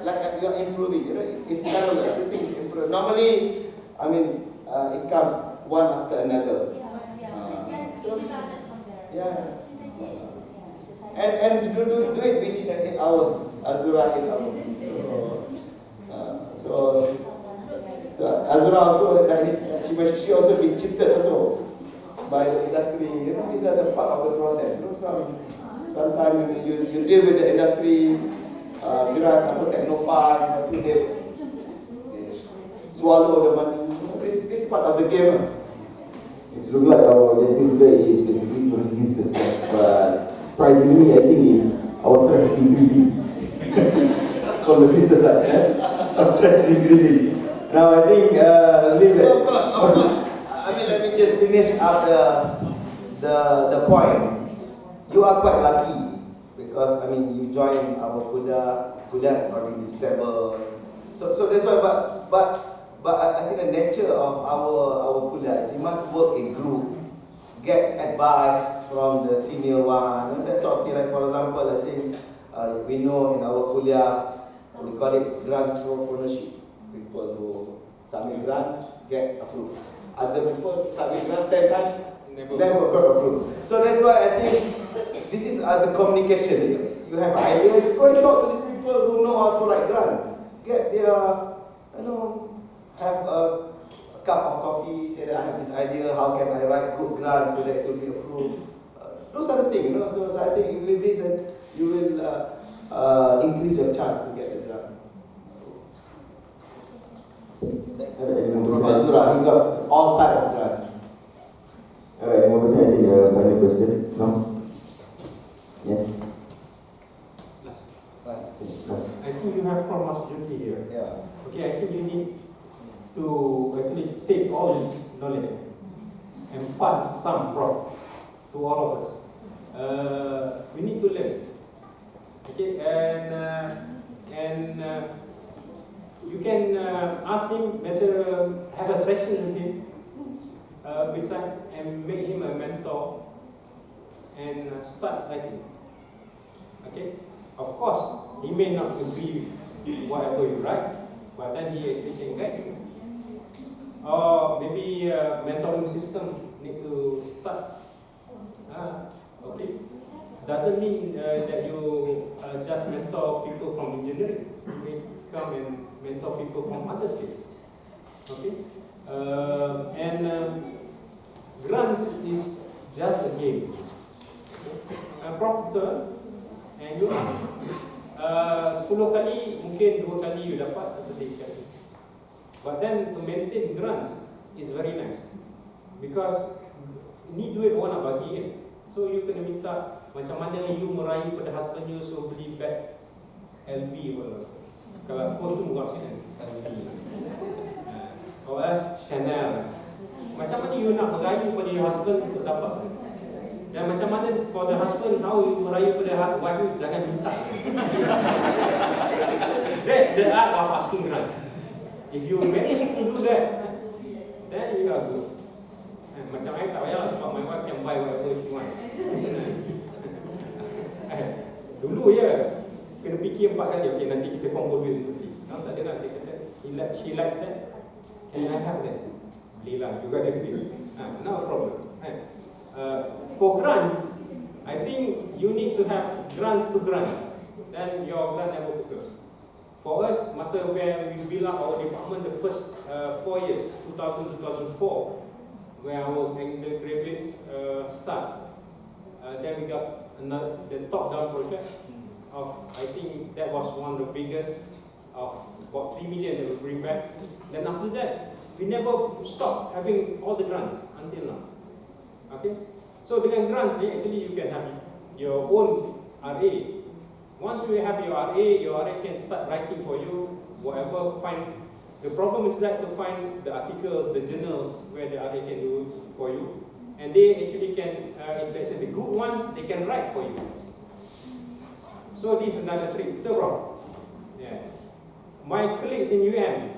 Like you're improving, it's parallel. Everything is improving. Normally, I mean, it comes one after another. And do it within 8 hours. Azura 8 hours. So Azura also, she also been cheated also by the industry. These are the part of the process. Sometimes you deal with the industry, Technofund, they swallow the money. This part of the game. It looks like our objective today is basically to reduce the stress, but surprisingly, I think our stress is increasing from the sister side. Our stress is increasing. Now I think, of course. I mean, let me just finish up the point. You are quite lucky because you join our Kulliyyah already stable. So that's why. But I think the nature of our Kulliyyah is you must work in group, get advice from the senior one, that sort of thing. Like for example, I think we know in our Kulliyyah we call it grant entrepreneurship. People who submit grant get approved. Other people submit grant 10 times, never got approved. So that's why I think this is the communication. You have an idea, you go and talk to these people who know how to write grant. Get their, have a cup of coffee, say that I have this idea, how can I write good grant so that it will be approved. Those are the things, So I think with this, you will increase your chance to get the grant. Azura, he got all type of grants. Alright, any more question? I think final question. No? Yes? Last. I think you have Prof duty here. Yeah. Okay, I think you need to actually take all this knowledge and impart some Prof to all of us. We need to learn. Okay, and you can ask him better, have a session with him, beside, and make him a mentor, and start writing. Okay, of course, he may not agree with whatever you write, but then he actually can guide you. Or maybe mentoring system need to start. Okay, doesn't mean that you just mentor people from engineering. You may come and mentor people from other fields. Okay, and grant is just a game. Prof and you 10 kali mungkin 2 kali you dapat atau 3 kali. But then to maintain grants is very nice because ni duit orang nak bagi kan. So you kena minta macam mana you merayu pada husband you suruh beli bag LV pun. Kalau kostum buat sini LV. Chanel. Macam mana you nak merayu pada your husband untuk dapat? Dan macam mana for the husband, how you merayu pada wife you, jangan minta. That's the art of asking grant. If you manage to do that, then you are good. Macam I tak payah sebab my wife can buy whatever she wants. Dulu je kena fikir 4 kali, okay, nanti kita kumpul duit untuk beli. Sekarang tak ada lah, dia kata she likes that, can I have that? Belilah, you got the duit. No problem. For grants, I think you need to have grants to grants, then your grant never occurs. For us, masa when we build up our department, the first 4 years, 2000 to 2004, where our undergraduates starts, then we got the top-down project of, I think that was one of the biggest, of about 3 million that we bring back. Then after that, we never stopped having all the grants until now. Okay? So dengan grants ni, actually you can have your own RA. Once you have your RA can start writing for you, whatever, find. The problem is that to find the articles, the journals, where the RA can do for you. And they actually can, if they say the good ones, they can write for you. So this is another trick, Prof. Yes. My colleagues in UM,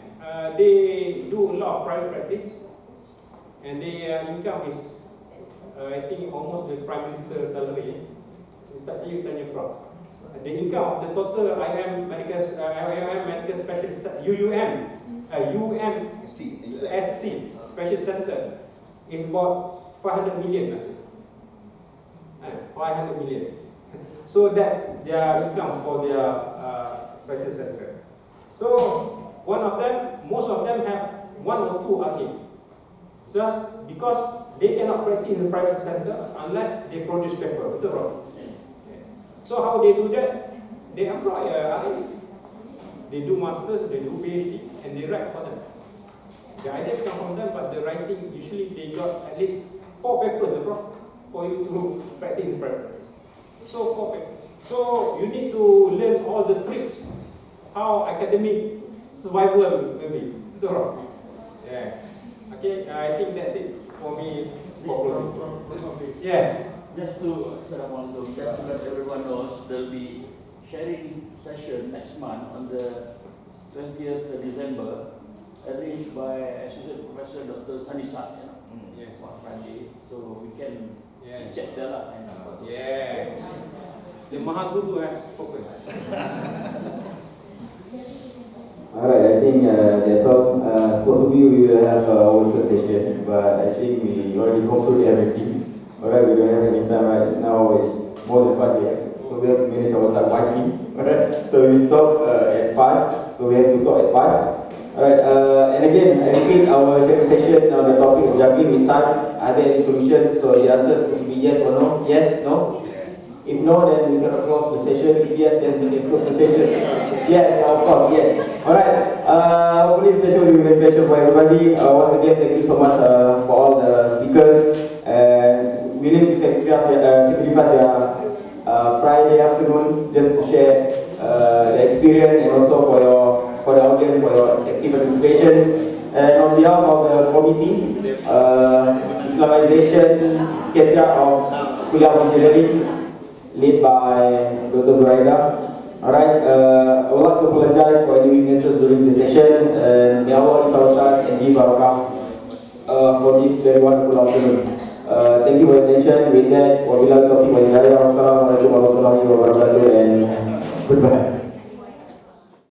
they do a lot of private practice, and their income is, I think, almost the Prime Minister's salary. Tak percaya, tanya Prof. The income of the total IIUM medical specialist, SC special center is about 500 million. 500 million. So that's their income for their special center. So most of them have 1 or 2 RA. Just because they cannot practice in the private center unless they produce paper. Betul, Prof? So how they do that? They employ a RA. They do masters, they do PhD, and they write for them. The ideas come from them, but the writing, usually they got at least 4 papers, Prof, for you to practice in private practice. So 4 papers. So you need to learn all the tricks, how academic survival will be. Betul, Prof? Yes. Okay, I think that's it for me. Yes. Just to let everyone knows, there'll be sharing session next month on the 20th December, arranged by Associate Professor Dr. Sanisa, Yes. on Friday, so we can check that out. Yes. The Mahaguru have spoken. Alright, I think that's all. Supposedly we will have our third session, but I think we already concluded everything. Alright, we don't have any time right now, it's more than 5 years. So we have to manage our time wisely. Alright, so we stop at 5, so we have to stop at 5. Alright, and again, I repeat our second session on the topic of juggling with time. Are there any solutions? So the answer is supposed to be yes or no. Yes, no? If no, then we cannot close the session. If yes, then we can close the session. Yes, of course, yes. Alright, hopefully the session will be very special for everybody. Once again, thank you so much for all the speakers. And willing to sacrifice their Friday afternoon just to share the experience and also for the audience for your active participation. And on behalf of the committee, Islamization Schedule of Kulliyyah of Engineering, led by Dr. Zuraida. Alright, I would like to apologize for any weaknesses during the session, and may Allah is our child and give barakah for this very wonderful afternoon. Thank you for your attention. With that, wabillahi taufiq wal hidayah. Wassalamualaikum warahmatullahi wabarakatuh, and goodbye.